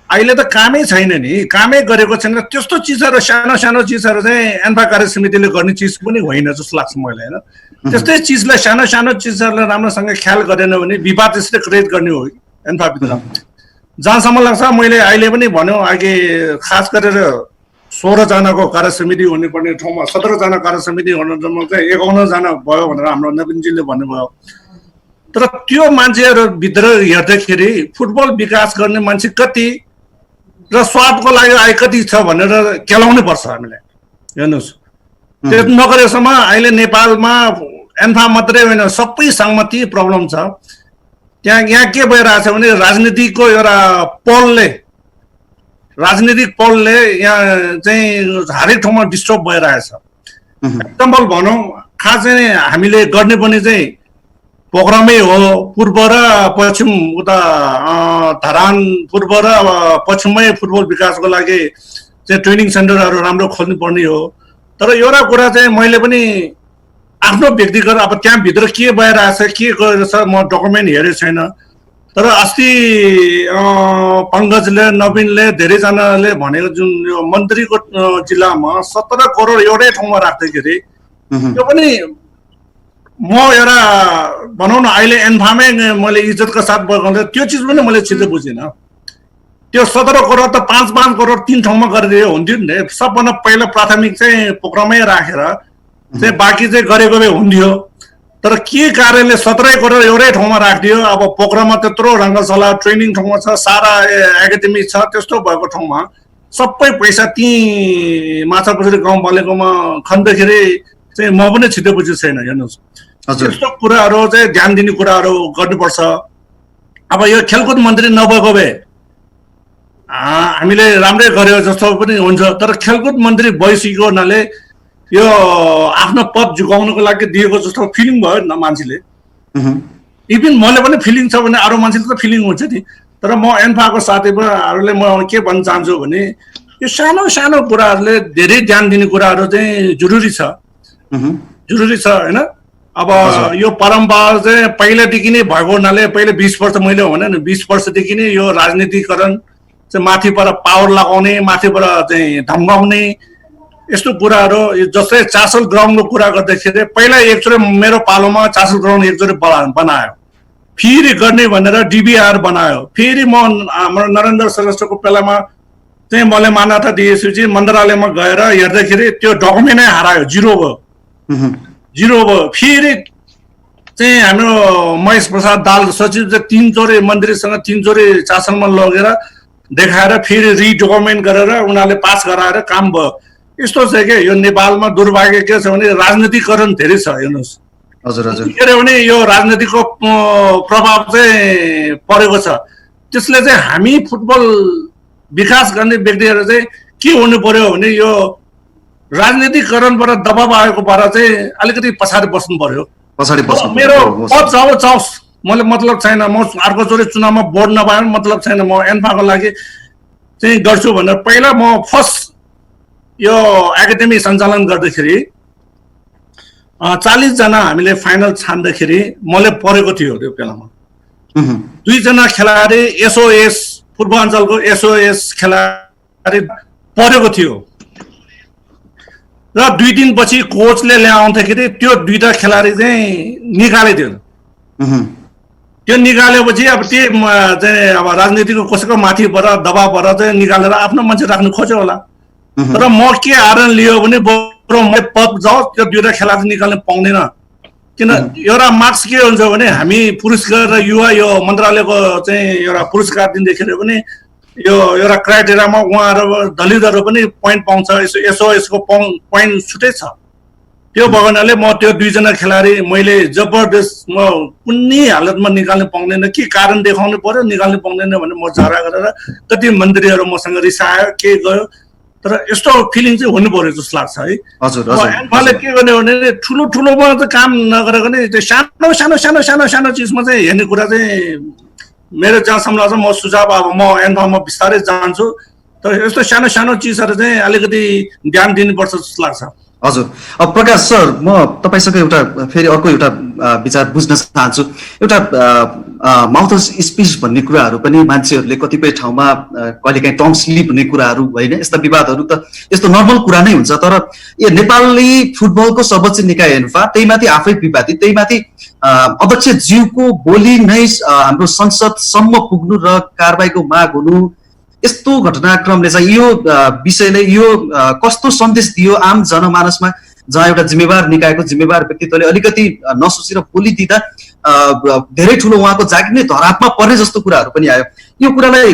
अहिले त कामै छैन नि कामै गरेको छैन त्यस्तो चिजहरू सानो सानो चिजहरू चाहिँ एन्फा कार्य समितिले गर्ने चिज पनि होइन जस्तो लाग्छ मलाई होइन त्यस्तै चिजलाई सानो सानो चिजहरूलाई राम्रोसँग ख्याल गरेन भने विवाद त्यसले क्रिएट गर्ने हो एन्फाभित्र जहाँसम्म लाग्छ मैले अहिले पनि भन्यो अघि खास गरेर 16 जनाको कार्य समिति हुनुपर्ने ठाउँमा 17 जना कार्य समिति हुनु चाहिँ 51 जना भयो भनेर हाम्रो नवीनजीले भन्नुभयो तर त्यो मान्छेहरू भित्र हेर्दाखेरि फुटबल विकास गर्ने मान्छे कति र स्वादको लागि आए कति छ भनेर केलाउनै पर्छ हामीले हेर्नुहोस् त्यो नगरेसम्म अहिले नेपालमा एन्फा मात्रै होइन सबै सहमति प्रब्लम छ यहाँ के भइरहेछ भने राजनीतिको एउटा राजनीतिक पलले यहाँ चाहिँ हरेक ठाउँमा डिस्टर्ब भइरहेछ एक्जाम्पल भनौँ खास चाहिँ हामीले गर्ने पनि चाहिँ पोखरामै हो पूर्व र पश्चिम उता धरान पूर्व र पश्चिममै फुटबल विकासको लागि चाहिँ ट्रेनिङ सेन्टरहरू राम्रो खोल्नु पर्ने हो तर एउटा कुरा चाहिँ मैले पनि आफ्नो व्यक्तिगत अब त्यहाँभित्र के भइरहेछ के गरेछ म डकुमेन्ट हेरेको छैन तर अस्ति पङ्कजले नवीनले धेरैजनाले भनेको जुन यो मन्त्रीको जिल्लामा 17 करोड एउटै ठाउँमा राख्दाखेरि त्यो पनि म एउटा भनौँ न अहिले एन्फामै मैले इज्जतको साथ बगाउँदै त्यो चिज पनि मैले छिटो बुझिनँ त्यो 17 करोड त 5 करोड 3 ठाउँमा गरिदियो हुन्थ्यो नि सबभन्दा पहिला प्राथमिक चाहिँ पोखरामै राखेर चाहिँ बाँकी चाहिँ गरेको भए हुन्थ्यो तर के कारणले 17 करोड एउटै ठाउँमा राखिदियो अब पोखरामा त्यत्रो रङ्गशाला ट्रेनिङ ठाउँमा छ सारा एकाडेमी छ त्यस्तो भएको ठाउँमा सबै पैसा ती माछापुछ्री गाउँपालिकामा खन्दाखेरि चाहिँ म पनि छिटो बुझेको छैन हेर्नुहोस् त्यस्तो कुराहरू चाहिँ ध्यान दिने कुराहरू गर्नुपर्छ अब यो खेलकुद मन्त्री नभएको भए हामीले राम्रै गर्यो जस्तो पनि हुन्छ तर खेलकुद मन्त्री भइसकेको हुनाले यो आफ्नो पद झुकाउनको लागि दिएको जस्तो फिलिङ भयो नि मान्छेले इभन मैले पनि फिलिङ छ भने अरू मान्छेले त फिलिङ हुन्छ नि तर म एन्फाको साथीहरूले म के भन्न चाहन्छु भने यो सानो सानो कुराहरूले धेरै ध्यान दिने कुराहरू चाहिँ जरुरी छ होइन अब यो परम्परा चाहिँ पहिलादेखि नै भएको हुनाले पहिले 20 वर्ष मैले भने नि 20 वर्षदेखि नै यो राजनीतिकरण चाहिँ माथिबाट पावर लगाउने माथिबाट चाहिँ धम्काउने यस्तो कुराहरू जस्तै चासल ग्राउन्डको कुरा गर्दाखेरि पहिला एकचोटि मेरो पालोमा चासल ग्राउन्ड एकचोटि बनायो फेरि गर्ने भनेर डिबिआर बनायो फेरि म हाम्रो नरेन्द्र श्रेष्ठको बेलामा चाहिँ मैले मान्यता दिएपछि मन्त्रालयमा गएर हेर्दाखेरि त्यो डकुमेन्टै हरायो जिरो भयो फेरि चाहिँ हाम्रो महेश प्रसाद दाल सचिव चाहिँ 3 चोटि मन्त्रीसँग 3 चोटि शासनमा लगेर देखाएर फेरि रिडकुमेन्ट गरेर उनीहरूले पास गराएर काम भयो यस्तो छ कि यो नेपालमा दुर्भाग्य के छ भने राजनीतिकरण धेरै छ हेर्नुहोस् हजुर हजुर के भने यो राजनीतिको प्रभाव चाहिँ परेको छ त्यसले चाहिँ हामी फुटबल विकास गर्ने व्यक्तिहरू चाहिँ के हुनु पर्यो भने यो राजनीतिकरणबाट दबाव आएको भएर चाहिँ अलिकति पछाडि बस्नु पर्यो मेरो पद जाओस् मैले मतलब छैन म अर्को चोटि चुनावमा बोर्ड नपाए मतलब छैन म एन्फाको लागि चाहिँ गर्छु भनेर पहिला म फर्स्ट यो एकाडेमी सञ्चालन गर्दाखेरि 40 जना हामीले फाइनल छान्दाखेरि मैले परेको थियो त्यो बेलामा 2 जना खेलाडी एसओएस पूर्वाञ्चलको एसओएस खेलाडी परेको थियो र 2 दिनपछि कोचले ल्याउँदाखेरि त्यो 2टा खेलाडी चाहिँ निकालिदियो। त्यो निकालेपछि अब चाहिँ अब राजनीतिको कसैको माथिबाट दबावबाट चाहिँ निकालेर आफ्नो मान्छे राख्नु खोज्यो होला। तर म के आरण लियो भने बरु म पप जाओस् त्यो 2टा खेलाडी निकाल्न पाउँदैन। किन एउटा मार्क्स के हुन्छ भने हामी पुरस्कार र युवा यो मन्त्रालयको चाहिँ एउटा पुरस्कार दिँदाखेरि पनि यो एउटा क्राइटेरियामा उहाँहरू दलितहरू पनि पोइन्ट पाउँछ। यसको पोइन्ट छुट्टै छ। त्यो भएको हुनाले म त्यो 2जना खेलाडी मैले जबरजस्त म कुनै हालतमा निकाल्न पाउँदैन, के कारण देखाउनु पर्यो निकाल्नु पाउँदैन भने म झगडा गरेर कति मन्त्रीहरू मसँग रिसायो के गयो। तर यस्तो फिलिङ चाहिँ हुनु पर्यो जस्तो लाग्छ है। एन्फाले के गर्ने भने ठुलो ठुलोमा त काम नगरेर पनि त्यो सानो सानो सानो सानो सानो चिजमा चाहिँ हेर्ने कुरा चाहिँ मेरो जहाँसम्म लाग्छ म सुझाव अब म एन्फामा बिस्तारै जान्छु। तर यस्तो सानो सानो चिजहरू चाहिँ अलिकति ध्यान दिनुपर्छ जस्तो लाग्छ। हजुर। अब प्रकाश सर, म तपाईसँग एउटा फेरि अर्को एउटा विचार बुझ्न चाहन्छु। एउटा माउथ स्पिच भन्ने कुराहरू पनि मान्छेहरूले कतिपय ठाउँमा कहिलेकाहीँ टङ स्लिप हुने कुराहरू होइन, यस्ता विवादहरू त यस्तो नर्मल कुरा नै हुन्छ। तर यो नेपाली फुटबलको सर्वोच्च निकाय एन्फा त्यहीमाथि आफै विवादित, त्यहीमाथि अध्यक्ष ज्यूको बोली नै हाम्रो संसदसम्म पुग्नु र कारबाहीको माग हुनु, यस्तो घटनाक्रमले चाहिँ यो विषयले यो कस्तो सन्देश दियो आम जनमानसमा, जहाँ एउटा जिम्मेवार निकायको जिम्मेवार व्यक्तित्वले अलिकति नसोचेर बोलिदिँदा धेरै ठुलो उहाँको जागिर नै धरापमा पर्ने जस्तो कुराहरू पनि आयो। यो कुरालाई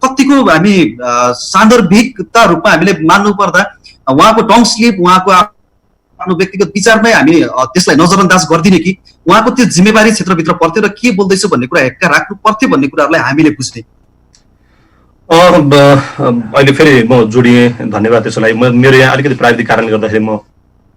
कतिको हामी सान्दर्भिकता रूपमा हामीले मान्नु पर्दा उहाँको टङ स्लिप, उहाँको आफ्नो व्यक्तिगत विचारमै हामी त्यसलाई नजरअन्दाज गरिदिने कि उहाँको त्यो जिम्मेवारी क्षेत्रभित्र पर्थ्यो र के बोल्दैछ भन्ने कुरा हेक्का राख्नु पर्थ्यो भन्ने कुराहरूलाई हामीले बुझ्ने। अहिले फेरि म जोडिएँ, धन्यवाद त्यसको लागि। मेरो यहाँ अलिकति प्राविधिक कारणले गर्दाखेरि म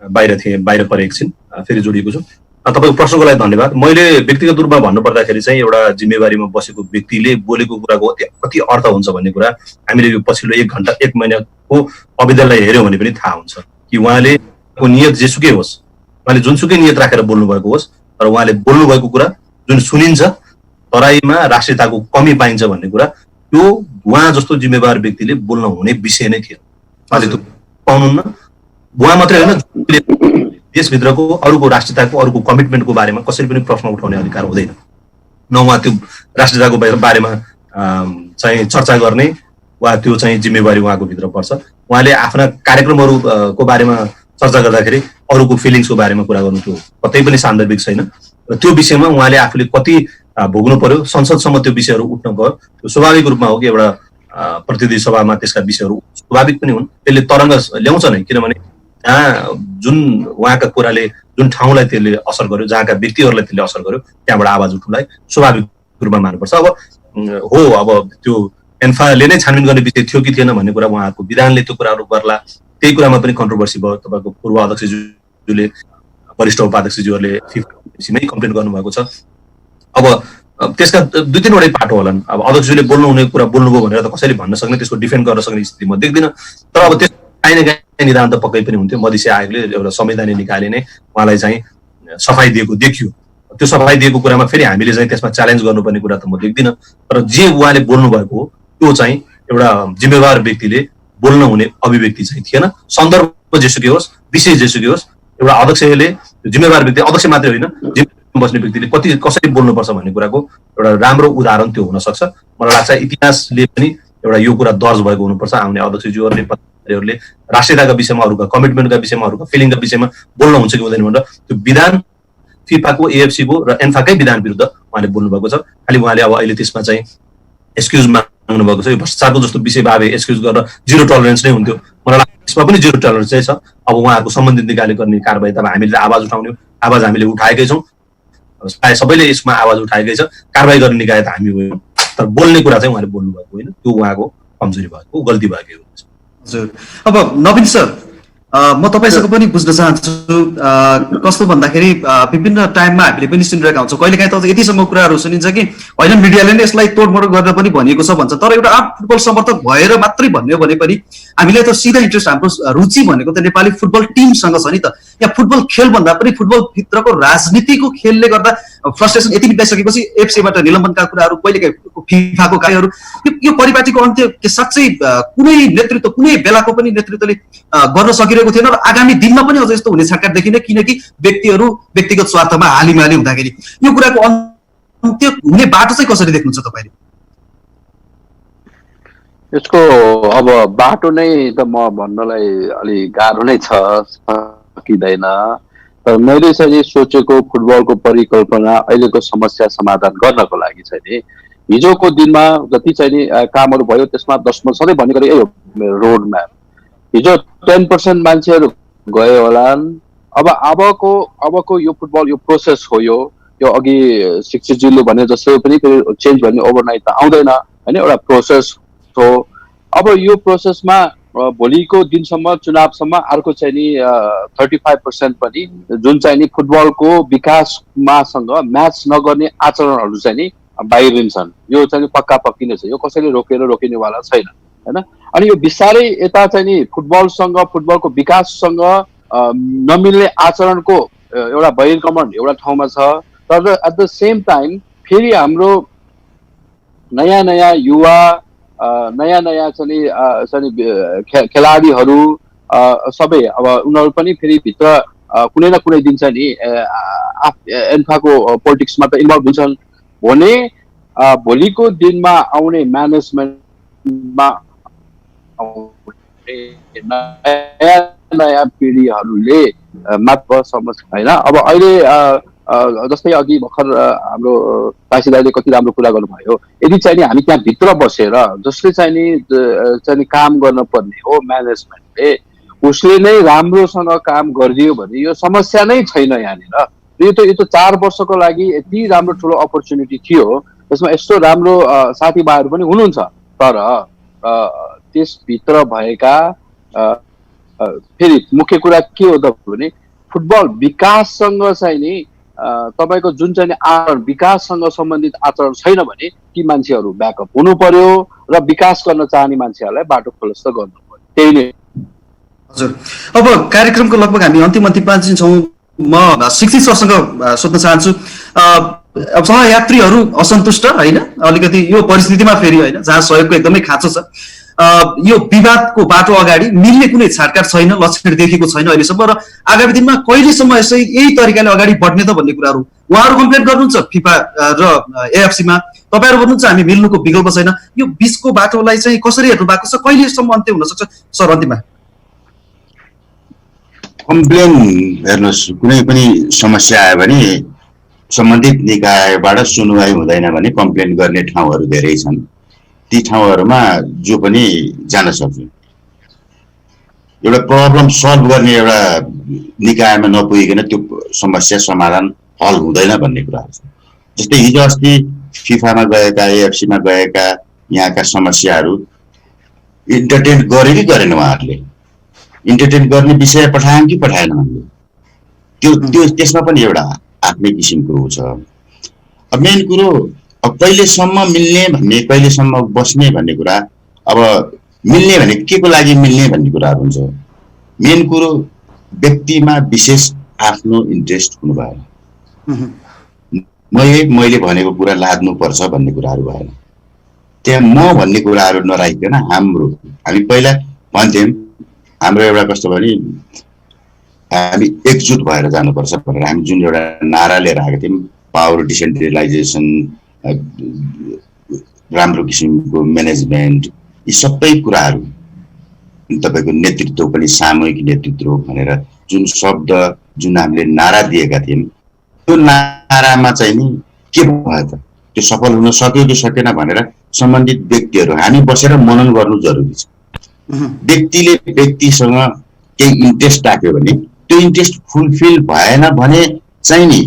बाहिर थिएँ, बाहिर परे एकछिन, फेरि जोडिएको छु। तपाईँको प्रश्नको लागि धन्यवाद। मैले व्यक्तिगत रूपमा भन्नुपर्दाखेरि चाहिँ एउटा जिम्मेवारीमा बसेको व्यक्तिले बोलेको कुराको कति अर्थ हुन्छ भन्ने कुरा हामीले यो पछिल्लो 1 घन्टा 1 महिनाको अवधिलाई हेऱ्यौँ भने पनि थाहा हुन्छ कि उहाँले नियत जेसुकै होस्, उहाँले जुनसुकै नियत राखेर बोल्नु भएको होस्, तर उहाँले बोल्नु भएको कुरा जुन सुनिन्छ, तराईमा राष्ट्रियताको कमी पाइन्छ भन्ने कुरा त्यो उहाँ जस्तो जिम्मेवार व्यक्तिले बोल्न हुने विषय नै थियो। उहाँले त्यो पाउनुहुन्न। उहाँ मात्रै होइन, देशभित्रको अरूको राष्ट्रियताको अरूको कमिटमेन्टको बारेमा कसरी पनि प्रश्न उठाउने अधिकार हुँदैन। न उहाँ त्यो राष्ट्रियताको बारेमा चाहिँ चर्चा गर्ने वा त्यो चाहिँ जिम्मेवारी उहाँको भित्र पर्छ। उहाँले आफ्ना कार्यक्रमहरूको बारेमा चर्चा गर्दाखेरि अरूको फिलिङ्सको बारेमा कुरा गर्नु त्यो कतै पनि सान्दर्भिक छैन। र त्यो विषयमा उहाँले आफूले कति भोग्नु पर्यो, संसदसम्म त्यो विषयहरू उठ्न गयो, त्यो स्वाभाविक रूपमा हो कि एउटा प्रतिनिधि सभामा त्यसका विषयहरू स्वाभाविक पनि हुन्, त्यसले तरङ्ग ल्याउँछ नै। किनभने जहाँ जुन उहाँका कुराले जुन ठाउँलाई त्यसले असर गर्यो, जहाँका व्यक्तिहरूलाई त्यसले असर गर्यो, त्यहाँबाट आवाज उठ्नुलाई स्वाभाविक रूपमा मान्नुपर्छ। अब हो, अब त्यो एन्फाले नै छानबिन गर्ने विषय थियो कि थिएन भन्ने कुरा उहाँको विधानले त्यो कुराहरू गर्ला, त्यही कुरामा पनि कन्ट्रोभर्सी भयो। तपाईँको पूर्व अध्यक्षज्यूले, वरिष्ठ उपाध्यक्षज्यूहरूले फिफामै कम्प्लेन गर्नुभएको छ। अब त्यसका 2-3वटै पाटो होलान्। अब अध्यक्षज्यूले बोल्नु हुने कुरा बोल्नुभयो भनेर त कसैले भन्न सक्ने, त्यसको डिफेन्ड गर्न सक्ने स्थिति म देख्दिनँ। तर अब त्यस काहीँ न काहीँ निदान त पक्कै पनि हुन्थ्यो। मधेसी आयोगले एउटा संवैधानिक निकायले नै उहाँलाई चाहिँ सफाई दिएको देखियो। त्यो सफाई दिएको कुरामा फेरि हामीले चाहिँ त्यसमा च्यालेन्ज गर्नुपर्ने कुरा त म देख्दिनँ। तर जे उहाँले बोल्नु भएको हो त्यो चाहिँ एउटा जिम्मेवार व्यक्तिले बोल्न हुने अभिव्यक्ति चाहिँ थिएन। सन्दर्भ जेसुकै होस्, विषय जेसुकै होस्, एउटा अध्यक्षले, जिम्मेवार व्यक्ति, अध्यक्ष मात्रै होइन, बस्ने व्यक्तिले कसरी बोल्नुपर्छ भन्ने कुराको एउटा राम्रो उदाहरण त्यो हुन सक्छ। मलाई लाग्छ इतिहासले पनि एउटा यो कुरा दर्ज भएको हुनुपर्छ। आउने अध्यक्षज्यूहरूले, पदाधिकारीहरूले राष्ट्रियताका विषयमा, अरूका कमिटमेन्टका विषयमा, अरूका फिलिङका विषयमा बोल्न हुन्छ कि हुँदैन भनेर त्यो विधान फिफाको, एएफसीको र एन्फाकै विधान विरुद्ध उहाँले बोल्नु भएको छ। खालि उहाँले अब अहिले त्यसमा चाहिँ एक्सक्युज माग्नु भएको छ। यो भ्रष्टाचारको जस्तो विषय भावे एक्सक्युज गरेर 0 टलरेन्स नै हुन्थ्यो। मलाई लाग्छ यसमा पनि 0 टलरेन्स चाहिँ छ। अब उहाँहरूको सम्बन्धित निकायले गर्ने कारबाही त हामीले आवाज उठाउने, आवाज हामीले उठाएकै छौँ, सबैले यसमा आवाज उठाएकै छ। कारबाही गर्ने निकाय त हामी होइनौँ, तर बोल्ने कुरा चाहिँ उहाँले बोल्नु भएको होइन। त्यो उहाँको कमजोरी भएको, गल्ती भएको हो। हजुर। अब नवीन सर, म तपाईँसँग पनि बुझ्न चाहन्छु, कस्तो भन्दाखेरि विभिन्न टाइममा हामीले पनि सुनिरहेका हुन्छौँ, कहिलेकाहीँ त यतिसम्म कुराहरू सुनिन्छ कि होइन मिडियाले नै यसलाई तोडमोड गरेर पनि भनिएको छ भन्छ। तर एउटा आम फुटबल समर्थक भएर मात्रै भन्यो भने पनि हामीलाई त सिधा इन्ट्रेस्ट, हाम्रो रुचि भनेको त नेपाली फुटबल टिमसँग छ नि त। यहाँ फुटबल खेल भन्दा पनि फुटबल भित्रको राजनीतिको खेलले गर्दा फ्रस्ट्रेसन यति बिताइसकेपछि एफसीबाट निलम्बनका कुराहरू, कहिलेकाहीँ फिफाको कार्यहरू, यो परिपाटीको अन्त्य के साँच्चै कुनै नेतृत्व कुनै बेलाको पनि नेतृत्वले गर्न सकिरहेको थिएन र आगामी दिनमा पनि अझ यस्तो हुने छाटकाट देखिने, किनकि व्यक्तिहरू व्यक्तिगत स्वार्थमा हालिमाली हुँदाखेरि यो कुराको अन्त्य हुने बाटो चाहिँ कसरी देख्नुहुन्छ तपाईँले? यसको अब बाटो नै त म भन्नलाई अलि गाह्रो नै छ, सकिँदैन। तर मैले चाहिँ सोचेको फुटबलको परिकल्पना अहिलेको समस्या समाधान गर्नको लागि चाहिँ नि हिजोको दिनमा जति चाहिँ नि कामहरू भयो त्यसमा 10 सधैँ भन्ने गरी यही हो रोड म्याप। हिजो 10% मान्छेहरू गए होलान्। अबको यो फुटबल यो प्रोसेस हो, यो अघि शिक्षितजीले भने जस्तै पनि चेन्ज भन्ने ओभरनाइट त आउँदैन होइन, एउटा प्रोसेस हो। अब यो प्रोसेसमा भोलिको दिनसम्म चुनावसम्म अर्को चाहिँ नि 35% पनि जुन चाहिँ नि फुटबलको विकासमासँग म्याच नगर्ने आचरणहरू चाहिँ नि बाहिरिन्छन्। यो चाहिँ नि पक्का पक्की नै छ, यो कसैले रोकिनेवाला छैन होइन। अनि यो बिस्तारै यता चाहिँ नि फुटबलसँग फुटबलको विकाससँग नमिल्ने आचरणको एउटा बहिर्गमन एउटा ठाउँमा छ। तर एट द सेम टाइम फेरि हाम्रो नयाँ युवा नयाँ चाहिँ खेलाडीहरू सबै अब उनीहरू पनि फेरि भित्र कुनै न कुनै दिन चाहिँ नि एन्फाको पोलिटिक्समा त इन्भल्भ हुन्छन् भने भोलिको दिनमा आउने म्यानेजमेन्टमा नयाँ पिँढीहरूले मात्र समस्या होइन। अब अहिले जस्तै अघि भर्खर हाम्रो काशी दाइले कति राम्रो कुरा गर्नुभयो, यदि चाहिँ नि हामी त्यहाँ भित्र बसेर जसले चाहिँ काम गर्न पर्ने हो म्यानेजमेन्टले उसले नै राम्रोसँग काम गरिदियो भने यो समस्या नै छैन यहाँनिर। यो त 4 वर्षको लागि यति राम्रो ठुलो अपर्च्युनिटी थियो, त्यसमा यस्तो राम्रो साथीभाइहरू पनि हुनुहुन्छ। तर त्यसभित्र भएका फेरि मुख्य कुरा के हो त भने फुटबल विकाससँग चाहिँ नि तपाईँको जुन चाहिँ आचरण विकाससँग सम्बन्धित आचरण छैन भने ती मान्छेहरू ब्याकअप हुनु पर्यो र विकास गर्न चाहने मान्छेहरूलाई बाटो प्रशस्त गर्नु पर्यो, त्यही नै। हजुर, अब कार्यक्रमको लगभग हामी अन्तिममा छौँ। म शिक्षित सरसँग सोध्न चाहन्छु, अब सहयात्रीहरू असन्तुष्ट होइन, अलिकति यो परिस्थितिमा फेरि होइन जहाँ सहयोगको एकदमै खाँचो छ, यो विवादको बाटो अगाडि मिल्ने कुनै छाटकाट छैन, लक्षण देखेको छैन अहिलेसम्म र आगामी दिनमा कहिलेसम्म यसै यही तरिकाले अगाडि बढ्ने त भन्ने कुराहरू उहाँहरू कम्प्लेन गर्नुहुन्छ फिफा र एएफसीमा, तपाईँहरू भन्नुहुन्छ हामी मिल्नुको विकल्प छैन। यो बिचको बाटोलाई चाहिँ कसरी हेर्नु भएको छ, कहिलेसम्म अन्त्य हुन सक्छ सर? अन्तिममा कम्प्लेन हेर्नुहोस्, कुनै पनि समस्या आयो भने सम्बन्धित निकायबाट सुनवाई हुँदैन भने कम्प्लेन गर्ने ठाउँहरू धेरै छन्। ती ठाउँहरूमा जो पनि जान सक्छ। एउटा प्रब्लम सल्भ गर्ने एउटा निकायमा नपुगिकन त्यो समस्या समाधान हल हुँदैन भन्ने कुराहरू छ। जस्तै हिजो अस्ति फिफामा गएका एएफसीमा गएका यहाँका समस्याहरू इन्टरटेन गरे कि गरेन, उहाँहरूले इन्टरटेन गर्ने विषय पठाएन कि पठाएन भन्ने त्यो त्यसमा पनि एउटा आफ्नै किसिमको छ। अब मेन कुरो अब कहिलेसम्म मिल्ने भन्ने, कहिलेसम्म बस्ने भन्ने कुरा, अब मिल्ने भने के को लागि मिल्ने भन्ने कुराहरू हुन्छ। मेन कुरो व्यक्तिमा विशेष आफ्नो इन्ट्रेस्ट हुनु भएन, मैले भनेको कुरा लाद्नुपर्छ भन्ने कुराहरू भएन। त्यहाँ म भन्ने कुराहरू नराखिकन हामी पहिला भन्थ्यौँ हाम्रो एउटा कस्तो भने हामी एकजुट भएर जानुपर्छ भनेर हामी जुन एउटा नारा लिएर आएको थियौँ, पावर डिसेन्ट्रलाइजेसन, राम्रो किसिमको म्यानेजमेन्ट, यी सबै कुराहरू, तपाईँको नेतृत्व पनि सामूहिक नेतृत्व भनेर जुन शब्द जुन हामीले नारा दिएका थियौँ, त्यो नारामा चाहिँ नि के भयो त, त्यो सफल हुन सक्यो कि सकेन भनेर सम्बन्धित व्यक्तिहरू हामी बसेर मनन गर्नु जरुरी छ। व्यक्तिले व्यक्तिसँग केही इन्ट्रेस्ट राख्यो भने त्यो इन्ट्रेस्ट फुलफिल भएन भने चाहिँ नि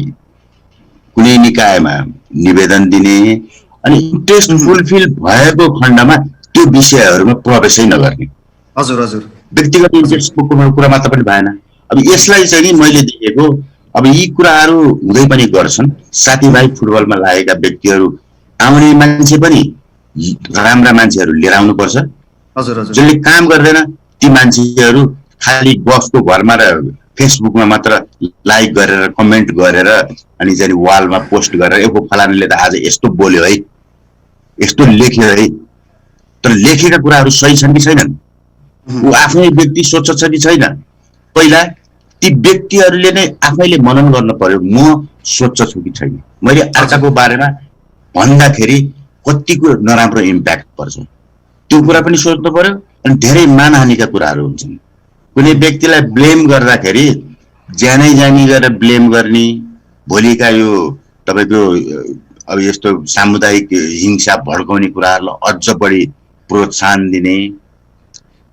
कुनै निकायमा निवेदन दिने, अनि इन्ट्रेस्ट फुलफिल भएको खण्डमा त्यो विषयहरूमा प्रवेशै नगर्ने। हजुर हजुर, व्यक्तिगत इन्ट्रेस्टको कुरा मात्र पनि भएन। अब यसलाई चाहिँ नि मैले देखेको, अब यी कुराहरू हुँदै पनि गर्छन्। साथीभाइ फुटबलमा लागेका व्यक्तिहरू, आउने मान्छे पनि राम्रा मान्छेहरू लिएर आउनुपर्छ। जसले काम गर्दैन ती मान्छेहरू खालि बसको घरमा र फेसबुकमा मात्र लाइक गरेर कमेन्ट गरेर अनि चाहिँ वालमा पोस्ट गरेर यो फलानाले त आज यस्तो बोल्यो है, यस्तो लेख्यो है, तर लेखेका कुराहरू सही छन् कि छैनन्, ऊ आफ्नै व्यक्ति सोच्छ कि छैन, पहिला ती व्यक्तिहरूले नै आफैले मनन गर्न पर्यो, म सोच्छु कि छैन, मैले अर्काको बारेमा भन्दाखेरि कतिको नराम्रो इम्प्याक्ट पर्छ त्यो कुरा पनि सोच्नु पर्यो। अनि धेरै मानहानिका कुराहरू हुन्छन्। कुनै व्यक्तिलाई ब्लेम गर्दाखेरि ज्यानै जानी गरेर ब्लेम गर्ने, भोलिका यो तपाईँको अब यस्तो सामुदायिक हिंसा भड्काउने कुराहरूलाई अझ बढी प्रोत्साहन दिने,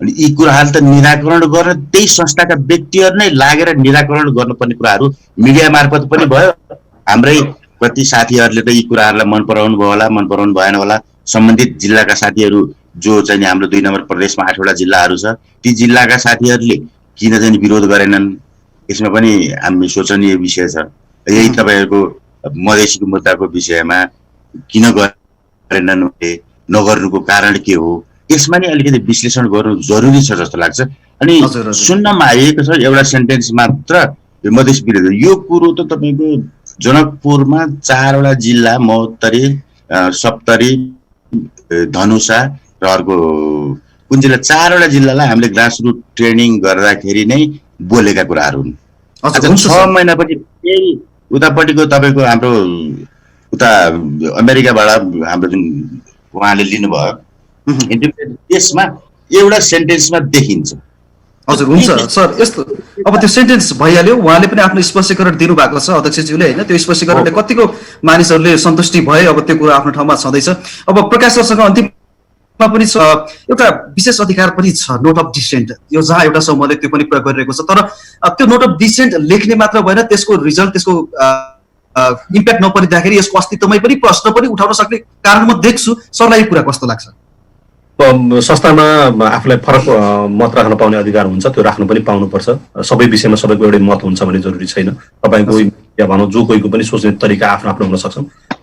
अनि यी कुराहरू त निराकरण गर्न त्यही संस्थाका व्यक्तिहरू नै लागेर निराकरण गर्नुपर्ने कुराहरू मिडिया मार्फत पनि भयो। हाम्रै कति साथीहरूले त यी कुराहरूलाई मन पराउनु भयो होला, मन पराउनु भएन होला। सम्बन्धित जिल्लाका साथीहरू जो चाहिँ हाम्रो 2 नम्बर प्रदेशमा 8वटा जिल्लाहरू छ, ती जिल्लाका साथीहरूले किन चाहिँ विरोध गरेनन्, यसमा पनि हामी सोचनीय विषय छ। यही तपाईँहरूको मधेसीको मुद्दाको विषयमा किन गरेनन्, नगर्नुको कारण के हो, यसमा नि अलिकति विश्लेषण गर्नु जरुरी छ जस्तो लाग्छ। अनि सुन्नमा आएको छ एउटा सेन्टेन्स मात्र मधेस विरुद्ध, यो कुरो त तपाईँको जनकपुरमा 4वटा जिल्ला महोत्तरी, सप्तरी, धनुषा र अर्को कुन जिल्ला, 4वटा जिल्लालाई हामीले ग्रासरुट ट्रेनिङ गर्दाखेरि नै बोलेका कुराहरू हुन्। 6 महिनापछि फेरि उतापट्टिको तपाईँको हाम्रो उता अमेरिकाबाट हाम्रो जुन उहाँले लिनुभयो इन्टरप्रेट, त्यसमा एउटा सेन्टेन्समा देखिन्छ। हजुर हुन्छ सर, यस्तो अब त्यो सेन्टेन्स भइहाल्यो, उहाँले पनि आफ्नो स्पष्टीकरण दिनुभएको छ अध्यक्षज्यूले होइन, त्यो स्पष्टीकरणले कतिको मानिसहरूले सन्तुष्टि भए, अब त्यो कुरा आफ्नो ठाउँमा छँदैछ। अब प्रकाश सरसँग अन्तिममा पनि छ एउटा विशेष अधिकार पनि छ, नोट अफ डिसेन्ट, यो जहाँ एउटा समूहले त्यो पनि प्रयोग गरिरहेको छ, तर त्यो नोट अफ डिसेन्ट लेख्ने मात्र भएन, त्यसको रिजल्ट, त्यसको इम्प्याक्ट नपरिँदाखेरि यसको अस्तित्वमै पनि प्रश्न पनि उठाउन सक्ने कारण म देख्छु। सरलाई यो कुरा कस्तो लाग्छ? संस्थामा आफूलाई फरक मत राख्न पाउने अधिकार हुन्छ, त्यो राख्नु पनि पाउनुपर्छ। सबै विषयमा सबैको एउटै मत हुन्छ भन्ने जरुरी छैन। तपाईँको या भनौँ जो कोहीको पनि सोच्ने तरिका आफ्नो आफ्नो हुन सक्छ।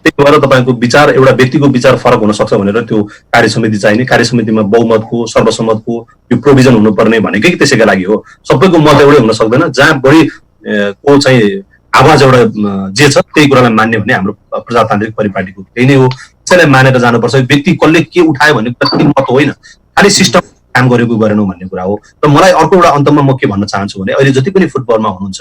त्यही भएर तपाईँको विचार, एउटा व्यक्तिको विचार फरक हुन सक्छ भनेर त्यो कार्यसमिति चाहिने, कार्यसमितिमा बहुमतको सर्वसम्मतको यो प्रोभिजन हुनुपर्ने भनेकै त्यसैका लागि हो। सबैको मत एउटै हुन सक्दैन, जहाँ बढी को चाहिँ आवाज एउटा जे छ त्यही कुरालाई मान्ने भन्ने हाम्रो प्रजातान्त्रिक परिपाटीको त्यही नै हो। त्यसैलाई मानेर जानुपर्छ। व्यक्ति कसले के उठायो भन्ने कुरा त्यति मत होइन, खालि सिस्टम काम गरेको गरेनौ भन्ने कुरा हो। र मलाई अर्को एउटा अन्तमा म के भन्न चाहन्छु भने अहिले जति पनि फुटबलमा हुनुहुन्छ,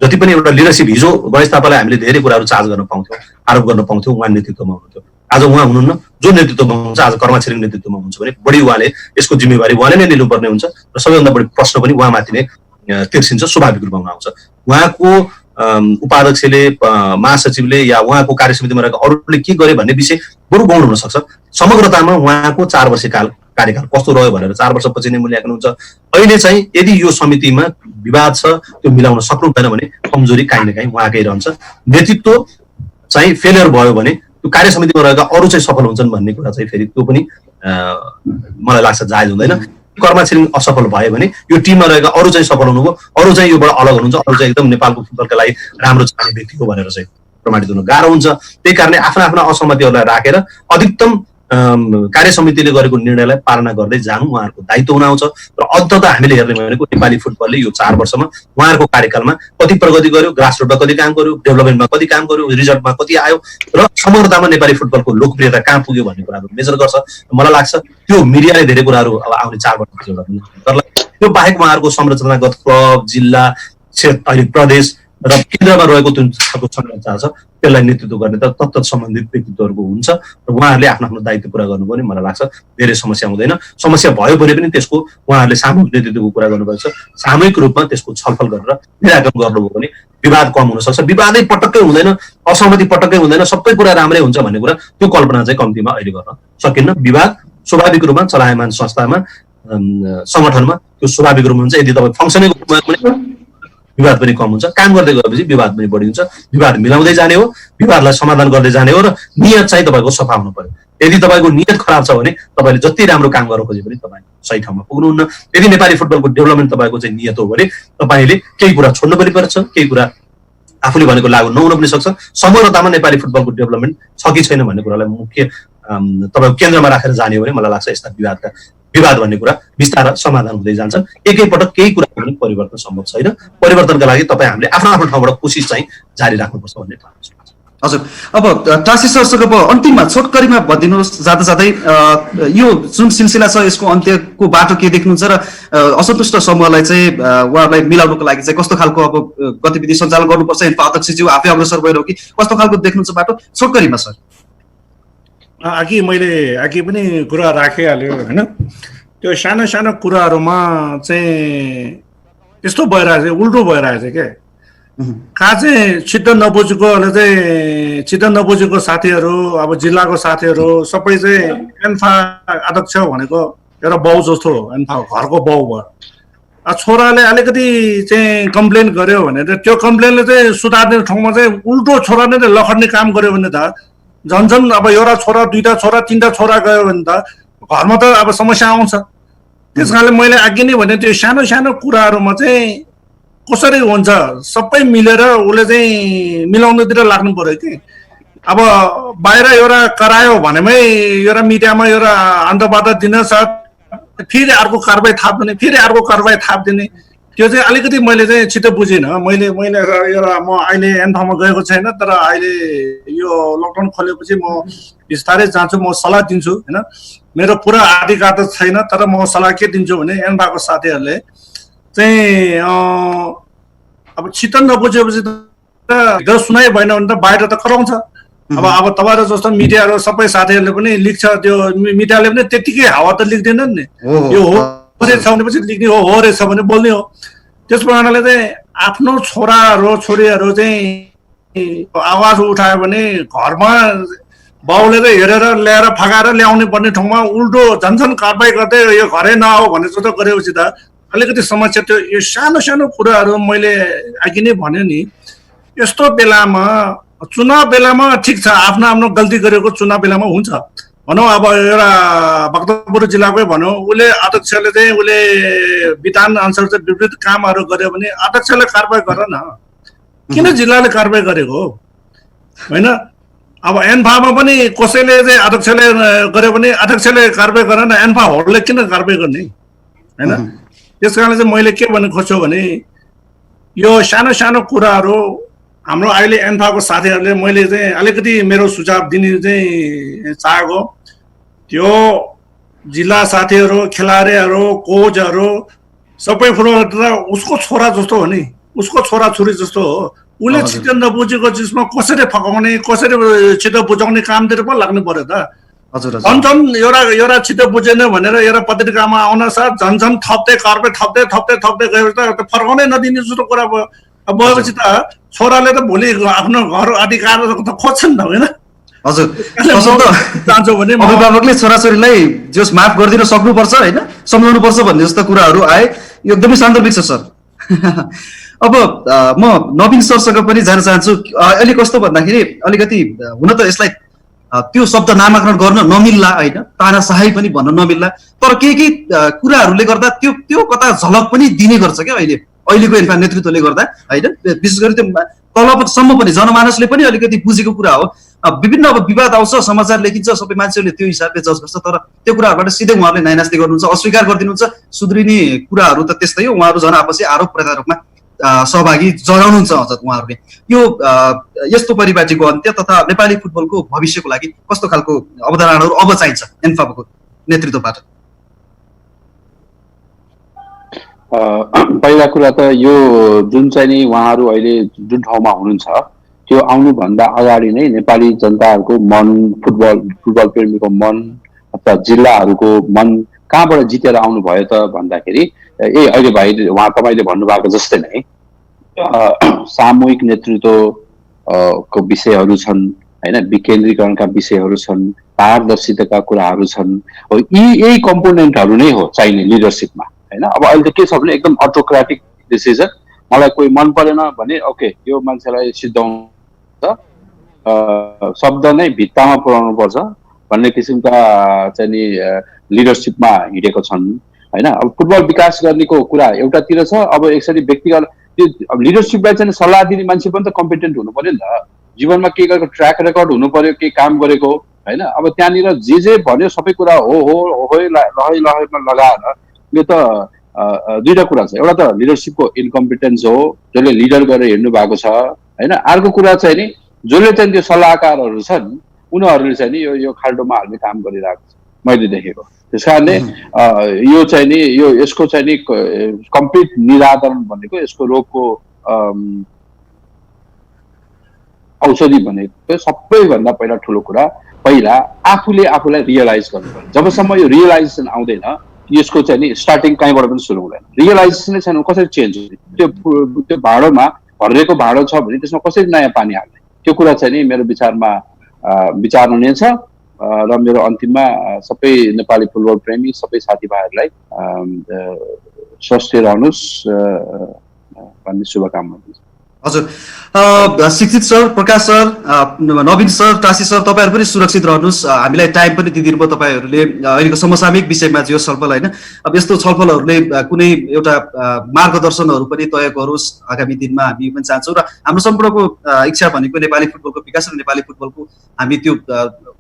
जति पनि एउटा लिडरसिप, हिजो गणेश थापालाई हामीले धेरै कुराहरू चार्ज गर्न पाउँथ्यौँ, आरोप गर्न पाउँथ्यौँ, उहाँ नेतृत्वमा हुनुहुन्थ्यो। आज उहाँ हुनुहुन्न, जो नेतृत्वमा हुनुहुन्छ, आज कर्मा छिरिङ नेतृत्वमा हुनुहुन्छ भने बढी उहाँले यसको जिम्मेवारी उहाँले नै लिनुपर्ने हुन्छ र सबैभन्दा बढी प्रश्न पनि उहाँमाथि नै तिर्सिन्छ, स्वाभाविक रूपमा आउँछ। उहाँको उपाध्यक्षले, महासचिवले या उहाँको कार्यसमितिमा रहेको अरूले के गरे भन्ने विषय बरु गौण हुन सक्छ। समग्रतामा उहाँको 4 वर्ष कार्यकाल कस्तो रह्यो भनेर 4 वर्षपछि नै मूल्याङ्कन हुन्छ। अहिले चाहिँ यदि यो समितिमा विवाद छ, त्यो मिलाउन सक्नु भएन भने कमजोरी काहीँ न काहीँ उहाँकै रहन्छ। नेतृत्व चाहिँ फेलियर भयो भने त्यो कार्यसमितिमा रहेका अरू चाहिँ सफल हुन्छन् भन्ने कुरा चाहिँ फेरि त्यो पनि मलाई लाग्छ जायज हुँदैन। कर्मा छिरिङ असफल भयो भने यो टिममा रहेका अरू चाहिँ सफल हुनुभयो, अरू चाहिँ योबाट अलग हुनुहुन्छ, अरू चाहिँ एकदम नेपालको फुटबलका लागि राम्रो चाहिने व्यक्ति हो भनेर चाहिँ प्रमाणित हुन गाह्रो हुन्छ। त्यही कारणले आफ्ना आफ्ना असहमतिहरूलाई राखेर अधिकतम कार्यसमितिले गरेको निर्णयलाई पालना गर्दै जानु उहाँहरूको दायित्व हुन आउँछ। र अन्ततः हामीले हेर्ने भनेको नेपाली फुटबलले यो 4 वर्षमा उहाँहरूको कार्यकालमा कति प्रगति गर्यो, ग्रासरुटमा कति काम गर्यो, डेभलपमेन्टमा कति काम गर्यो, रिजल्टमा कति आयो र समग्रतामा नेपाली फुटबलको लोकप्रियता कहाँ पुग्यो भन्ने कुराहरू मेजर गर्छ। मलाई लाग्छ त्यो मिडियाले धेरै कुराहरू अब आउने 4 वर्षपछि एउटा त्यो बाहेक उहाँहरूको संरचनागत क्लब, जिल्ला, अहिले प्रदेश र केन्द्रमा रहेको जुन संरचना छ त्यसलाई नेतृत्व गर्ने त तत्त सम्बन्धित व्यक्तित्वहरूको हुन्छ र उहाँहरूले आफ्नो आफ्नो दायित्व पुरा गर्नुपर्ने मलाई लाग्छ। धेरै समस्या हुँदैन, समस्या भयो भने पनि त्यसको उहाँहरूले सामूहिक नेतृत्वको कुरा गर्नुपर्छ। सामूहिक रूपमा त्यसको छलफल गरेर निराकरण गर्नुभयो भने विवाद कम हुन सक्छ। विवादै पटक्कै हुँदैन, असहमति पटक्कै हुँदैन, सबै कुरा राम्रै हुन्छ भन्ने कुरा त्यो कल्पना चाहिँ कम्तीमा अहिले गर्न सकिन्न। विवाद स्वाभाविक रूपमा चलायमान संस्थामा, संगठनमा त्यो स्वाभाविक रूपमा हुन्छ। यदि तपाईँ फङ्सनै विवाद पनि कम हुन्छ, काम गर्दै गएपछि विवाद पनि बढी हुन्छ। विवाद मिलाउँदै जाने हो, विवादलाई समाधान गर्दै जाने हो र नियत चाहिँ तपाईँको सफा हुनु पर्यो। यदि तपाईँको नियत खराब छ भने तपाईँले जति राम्रो काम गर्न खोजे पनि तपाईँ सही ठाउँमा पुग्नुहुन्न। यदि नेपाली फुटबलको डेभलपमेन्ट तपाईँको चाहिँ नियत हो भने तपाईँले केही कुरा छोड्नु पनि पर्छ, केही कुरा आफूले भनेको लागू नहुन पनि सक्छ। समग्रतामा नेपाली फुटबलको डेभलपमेन्ट छ कि छैन भन्ने कुरालाई मुख्य तपाईँको केन्द्रमा राखेर जाने हो भने मलाई लाग्छ यस्ता विवाद भन्ने कुरा बिस्तारै समाधान हुँदै जान्छ। एकैपटक केही कुरा पनि परिवर्तन सम्भव छैन। परिवर्तनका लागि तपाईँ हामीले आफ्नो आफ्नो ठाउँबाट कोसिस चाहिँ जारी राख्नुपर्छ भन्ने ठाउँमा हजुर, अब टासी सरसँग अब अन्तिममा छोटकरीमा भनिदिनुहोस् जाँदा जाँदै यो जुन सिलसिला छ यसको अन्त्यको बाटो के देख्नुहुन्छ र असन्तुष्ट समूहलाई चाहिँ उहाँहरूलाई मिलाउनुको लागि चाहिँ कस्तो खालको अब गतिविधि सञ्चालन गर्नुपर्छ, एन्फा अध्यक्षज्यू आफै अग्रसर भएर हो कि कस्तो खालको देख्नुहुन्छ बाटो छोटकरीमा सर? मैले अघि पनि कुरा राखिहाल्यो होइन, त्यो सानो सानो कुराहरूमा चाहिँ यस्तो भइरहेछ, उल्टो भइरहेछ क्या। कहाँ चाहिँ चित्त नबुझेको साथीहरू, अब जिल्लाको साथीहरू सबै चाहिँ एन्फा अध्यक्ष भनेको एउटा बाउ जस्तो हो, एन्फा घरको बाउ भयो। छोराले अलिकति चाहिँ कम्प्लेन गर्यो भने त्यो कम्प्लेनले चाहिँ सुधार्ने ठाउँमा चाहिँ उल्टो छोराले नै लखड्ने काम गर्यो भने त झन् अब एउटा छोरा, दुईटा छोरा, तीनटा छोरा गयो भने त घरमा त अब समस्या आउँछ। त्यस कारणले मैले अघि नै भने त्यो सानो सानो कुराहरूमा चाहिँ कसरी हुन्छ सबै मिलेर उसले चाहिँ मिलाउनुतिर लाग्नु पर्यो कि। अब बाहिर एउटा करायो भनेमै एउटा मिडियामा एउटा अन्तवार्ता दिन साथ फेरि अर्को कारबाही थापिदिने, फेरि अर्को कारबाही थापिदिने, त्यो चाहिँ अलिकति मैले चाहिँ छिटो बुझिनँ। मैले एउटा म अहिले एन्फामा गएको छैन, तर अहिले यो लकडाउन खोलेपछि म बिस्तारै जान्छु, म सल्लाह दिन्छु होइन। मेरो पुरा अधिकार त छैन, तर म सल्लाह के दिन्छु भने एन्फाको साथीहरूले चाहिँ अब चित्त नबुझेपछि त सुनाइ भएन भने त बाहिर त कराउँछ। अब तपाईँहरू जस्तो मिडियाहरू सबै साथीहरूले पनि लेख्छ, त्यो मिडियाले पनि त्यतिकै हावा त लेख्दैनन् नि, यो हो रहेछ भनेपछि लेख्ने हो रहेछ भने बोल्ने हो। त्यस कारणले चाहिँ आफ्नो छोराहरू छोरीहरू चाहिँ आवाज उठायो भने घरमा बाउले चाहिँ हेरेर ल्याएर फगाएर ल्याउने पर्ने ठाउँमा उल्टो झन् कारबाही गर्दै यो घरै नआऊ भन्ने जस्तो गरेपछि त अलिकति समस्या। त्यो यो सानो सानो कुराहरू मैले अघि नै भने नि, यस्तो बेलामा चुनाव बेलामा ठिक छ, आफ्नो आफ्नो गल्ती गरेको चुनाव बेलामा हुन्छ। भनौँ अब एउटा भक्तपुर जिल्लाकै भनौँ, उसले अध्यक्षले चाहिँ उसले विधान अनुसार चाहिँ विपरीत कामहरू गर्यो भने अध्यक्षले कारबाही गर न, किन जिल्लाले कारबाही गरेको होइन। अब एन्फामा पनि कसैले चाहिँ अध्यक्षले गर्यो भने अध्यक्षले कारबाही गर न, एन्फा होल्डले किन कारबाही गर्ने होइन। त्यस कारणले चाहिँ मैले के भन्नु खोज्छु भने यो सानो सानो कुराहरू हाम्रो अहिले एन्फाको साथीहरूले मैले चाहिँ अलिकति मेरो सुझाव दिने चाहिँ चाहेको, त्यो जिल्ला साथीहरू, खेलाडीहरू, कोचहरू सबै फुटबल उसको छोरा जस्तो हो नि, उसको छोराछोरी जस्तो हो। उसले छिटो नबुझेको चिजमा कसरी फकाउने, कसरी छिटो बुझाउने कामतिर पो लाग्नु पर्यो त। झन् एउटा छिटो बुझेन भनेर एउटा पत्रिकामा आउन साथ झन् थप्दै कारबाही थप्दै गएपछि त फर्काउनै नदिने जस्तो कुरा भयो। अब भएपछि त छोराले त भोलि आफ्नो घर अधिकार त खोज्छन् त होइन। हजुर, चाहन्छु भने अभिभावकले छोराछोरीलाई जस माफ गरिदिन सक्नुपर्छ होइन, सम्झाउनुपर्छ भन्ने जस्तो कुराहरू आए, यो एकदमै सान्दर्भिक छ सर। अब म नवीन सरसँग पनि जान चाहन्छु। अहिले कस्तो भन्दाखेरि अलिकति हुन त यसलाई त्यो शब्द नामाकरण गर्न नमिल्ला होइन, तानाशाही पनि भन्न नमिल्ला, तर केही कुराहरूले गर्दा त्यो कता झलक पनि दिने गर्छ क्या अहिलेको एन्फा नेतृत्वले गर्दा होइन। विशेष गरी त्यो तलसम्म पनि जनमानसले पनि अलिकति बुझेको कुरा हो। विभिन्न अब विवाद आउँछ, समाचार लेखिन्छ, सबै मान्छेहरूले त्यो हिसाबले जज गर्छ, तर त्यो कुराहरूबाट सिधै उहाँहरूले नाइनास्ती गर्नुहुन्छ, अस्वीकार गरिदिनुहुन्छ। सुध्रिने कुराहरू त त्यस्तै हो, उहाँहरू झन् आपसी आरोप प्रत्यारोपमा सहभागी जगाउनुहुन्छ अझ उहाँहरूले। यो यस्तो परिपाटीको अन्त्य तथा नेपाली फुटबलको भविष्यको लागि कस्तो खालको अवधारणाहरू अब चाहिन्छ एन्फाको नेतृत्वबाट? पहिला कुरा त यो जुन चाहिँ नि उहाँहरू अहिले जुन ठाउँमा हुनुहुन्छ त्यो आउनुभन्दा अगाडि नै नेपाली जनताहरूको मन, फुटबल प्रेमीको मन अथवा जिल्लाहरूको मन कहाँबाट जितेर आउनुभयो त भन्दाखेरि अहिले भाइ तपाईँले भन्नुभएको जस्तै नै सामूहिक नेतृत्व को विषयहरू छन् होइन, विकेन्द्रीकरणका विषयहरू छन्, पारदर्शिताका कुराहरू छन्। यही कम्पोनेन्टहरू नै हो चाहिने लिडरसिपमा होइन। अब अहिले त के छ भने एकदम अटोक्रेटिक डिसिजन, मलाई कोही मन परेन भने ओके यो मान्छेलाई सिद्धाउनु शब्द नै भित्तामा पुर्याउनु पर्छ भन्ने किसिमका चाहिँ नि लिडरसिपमा हिँडेको छन् होइन। अब फुटबल विकास गर्नेको कुरा एउटातिर छ, अब यसरी व्यक्तिगत त्यो लिडरसिपलाई चाहिँ सल्लाह दिने मान्छे पनि त कम्पिटेन्ट हुनु पर्यो नि त, जीवनमा के गरेको ट्र्याक रेकर्ड हुनु पर्यो, के काम गरेको होइन। अब त्यहाँनिर जे भन्यो सबै कुरा लहैमा लगाएर यो त दुईटा कुरा छ। एउटा त लिडरसिपको इन्कम्पिटेन्स हो, जसले लिडर गरेर हिँड्नु भएको छ होइन। अर्को कुरा चाहिँ नि जसले चाहिँ त्यो सल्लाहकारहरू छन् उनीहरूले चाहिँ नि यो खाल्डोमा हाल्ने काम गरिरहेको छ मैले देखेको। त्यस कारणले यो चाहिँ नि यसको चाहिँ नि कम्प्लिट निराकरण भनेको यसको रोगको औषधि भनेको सबैभन्दा पहिला ठुलो कुरा पहिला आफूले आफूलाई रियलाइज गर्नुपर्छ। जबसम्म यो रियलाइजेसन आउँदैन यसको चाहिँ नि स्टार्टिङ कहीँबाट पनि सुरु हुँदैन। रियलाइजेसनै छैन कसरी चेन्ज हुन्छ, त्यो भाँडोमा भरिएको भाँडो छ भने त्यसमा कसरी नयाँ पानी हाल्ने, त्यो कुरा चाहिँ नि मेरो विचारमा विचारणीय छ। र मेरो अन्तिममा सबै नेपाली फुटबल प्रेमी सबै साथीभाइहरूलाई स्वस्थ रहनुहोस् भन्ने शुभकामना दिन्छु। हजुर, शिक्षित सर, प्रकाश सर, नवीन सर, टासी सर, तपाईँहरू पनि सुरक्षित रहनुहोस्। हामीलाई टाइम पनि दिइदिनु भयो तपाईँहरूले अहिलेको समसामयिक विषयमा जो छलफल होइन, अब यस्तो छलफलहरूले कुनै एउटा मार्गदर्शनहरू पनि तय गरोस् आगामी दिनमा हामी पनि चाहन्छौँ। र हाम्रो सम्पूर्णको इच्छा भनेको नेपाली फुटबलको विकास र नेपाली फुटबलको हामी त्यो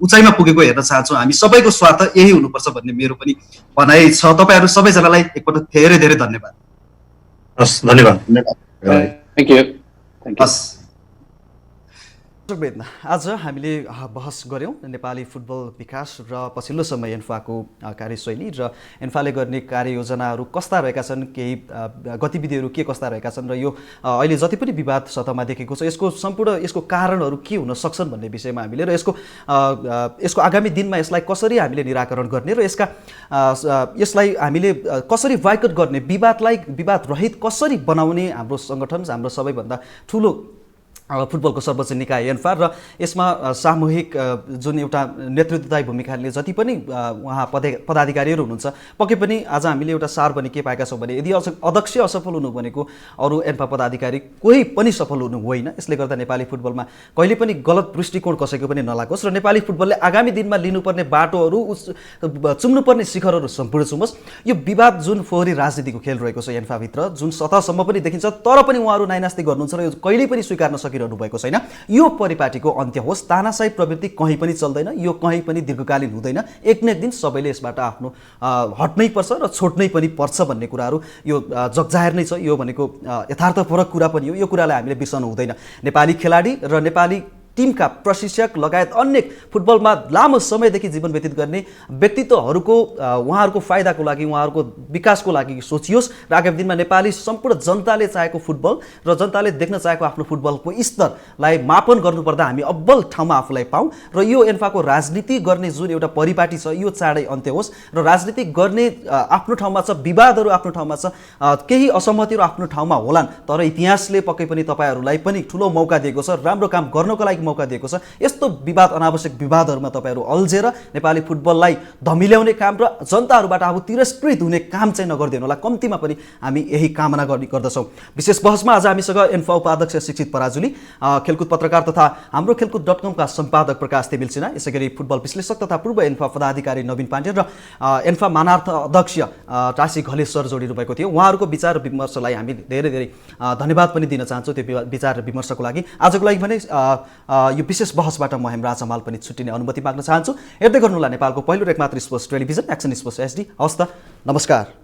उचाइमा पुगेको हेर्न चाहन्छौँ। हामी सबैको स्वार्थ यही हुनुपर्छ भन्ने मेरो पनि भनाइ छ। तपाईँहरू सबैजनालाई एकपटक धेरै धेरै धन्यवाद। हस्, धन्यवाद। Thank you. हस्, आज हामीले बहस गऱ्यौँ नेपाली फुटबल विकास र पछिल्लो समय एन्फाको कार्यशैली र एन्फाले गर्ने कार्ययोजनाहरू कस्ता रहेका छन्, केही गतिविधिहरू के कस्ता रहेका छन् र यो अहिले जति पनि विवाद सतहमा देखेको छ यसको सम्पूर्ण यसको कारणहरू के हुन सक्छन् भन्ने विषयमा हामीले र यसको आगामी दिनमा यसलाई कसरी हामीले निराकरण गर्ने र यसलाई हामीले कसरी वाइकट गर्ने, विवाद रहित कसरी बनाउने हाम्रो सङ्गठन, हाम्रो सबैभन्दा ठुलो फुटबलको सर्वोच्च निकाय एन्फा र यसमा सामूहिक जुन एउटा नेतृत्वदायी भूमिका लिने जति पनि उहाँ पदाधिकारीहरू हुनुहुन्छ, पक्कै पनि आज हामीले एउटा सार पनि के पाएका छौँ भने यदि अध्यक्ष असफल हुनु भनेको अरू एन्फा पदाधिकारी कोही पनि सफल हुनु होइन। यसले गर्दा नेपाली फुटबलमा कहिले पनि गलत दृष्टिकोण कसैको पनि नलागोस् र नेपाली फुटबलले आगामी दिनमा लिनुपर्ने बाटोहरू, चुम्नुपर्ने शिखरहरू सम्पूर्ण चुमोस्। यो विवाद जुन फोहोरी राजनीतिको खेल रहेको छ एन्फाभित्र, जुन सतहसम्म पनि देखिन्छ, तर पनि उहाँहरू नाइनास्ती गर्नुहुन्छ र यो कहिल्यै पनि स्वीकार्न सकिरहनु भएको छैन। यो परिपाटीको अन्त्य होस्। तानाशाही प्रवृत्ति कहीँ पनि चल्दैन, यो कहीँ पनि दीर्घकालीन हुँदैन। एक न एक दिन सबैले यसबाट आफ्नो हट्नै पर्छ र छोड्नै पनि पर्छ भन्ने कुराहरू यो जगजाहेर नै छ। यो भनेको यथार्थपूर्वक कुरा पनि हो। यो कुरालाई हामीले बिर्सनु हुँदैन। नेपाली खेलाडी र नेपाली टिमका प्रशिक्षक लगायत अन्य फुटबलमा लामो समयदेखि जीवन व्यतीत गर्ने व्यक्तित्वहरूको उहाँहरूको फाइदाको लागि, उहाँहरूको विकासको लागि सोचियोस् र आगामी दिनमा नेपाली सम्पूर्ण जनताले चाहेको फुटबल र जनताले देख्न चाहेको आफ्नो फुटबलको स्तरलाई मापन गर्नुपर्दा हामी अब्बल ठाउँमा आफूलाई पाऊँ र यो एन्फाको राजनीति गर्ने जुन एउटा परिपाटी छ यो चाँडै अन्त्य होस् र राजनीति गर्ने आफ्नो ठाउँमा छ, विवादहरू आफ्नो ठाउँमा छ, केही असहमतिहरू आफ्नो ठाउँमा होलान्, तर इतिहासले पक्कै पनि तपाईँहरूलाई पनि ठुलो मौका दिएको छ, राम्रो काम गर्नको लागि मौका दिएको छ। यस्तो विवाद, अनावश्यक विवादहरूमा तपाईँहरू अल्झेर नेपाली फुटबललाई धमिल्याउने काम र जनताहरूबाट अब तिरस्कृत हुने काम चाहिँ नगरिदिनु होला। कम्तीमा पनि हामी यही कामना गर्दछौँ। विशेष बहसमा आज हामीसँग एन्फा उपाध्यक्ष शिक्षित पराजुली, खेलकुद पत्रकार तथा हाम्रो खेलकुद.com का सम्पादक प्रकाश तेमिल सिन्हा, यसैगरी फुटबल विश्लेषक तथा पूर्व एन्फा पदाधिकारी नवीन पाण्डे र एन्फा मानार्थ अध्यक्ष टासी घले सर जोडिनु भएको थियो। उहाँहरूको विचार विमर्शलाई हामी धेरै धेरै धन्यवाद पनि दिन चाहन्छौँ त्यो विचार विमर्शको लागि। आजको लागि भने यो विशेष बहसबाट म हेमराज हमाल पनि छुट्टिने अनुमति माग्न चाहन्छु। हेर्दै गर्नुहोला नेपालको पहिलो र एकमात्र sports television action sports HD। हवस् त, नमस्कार।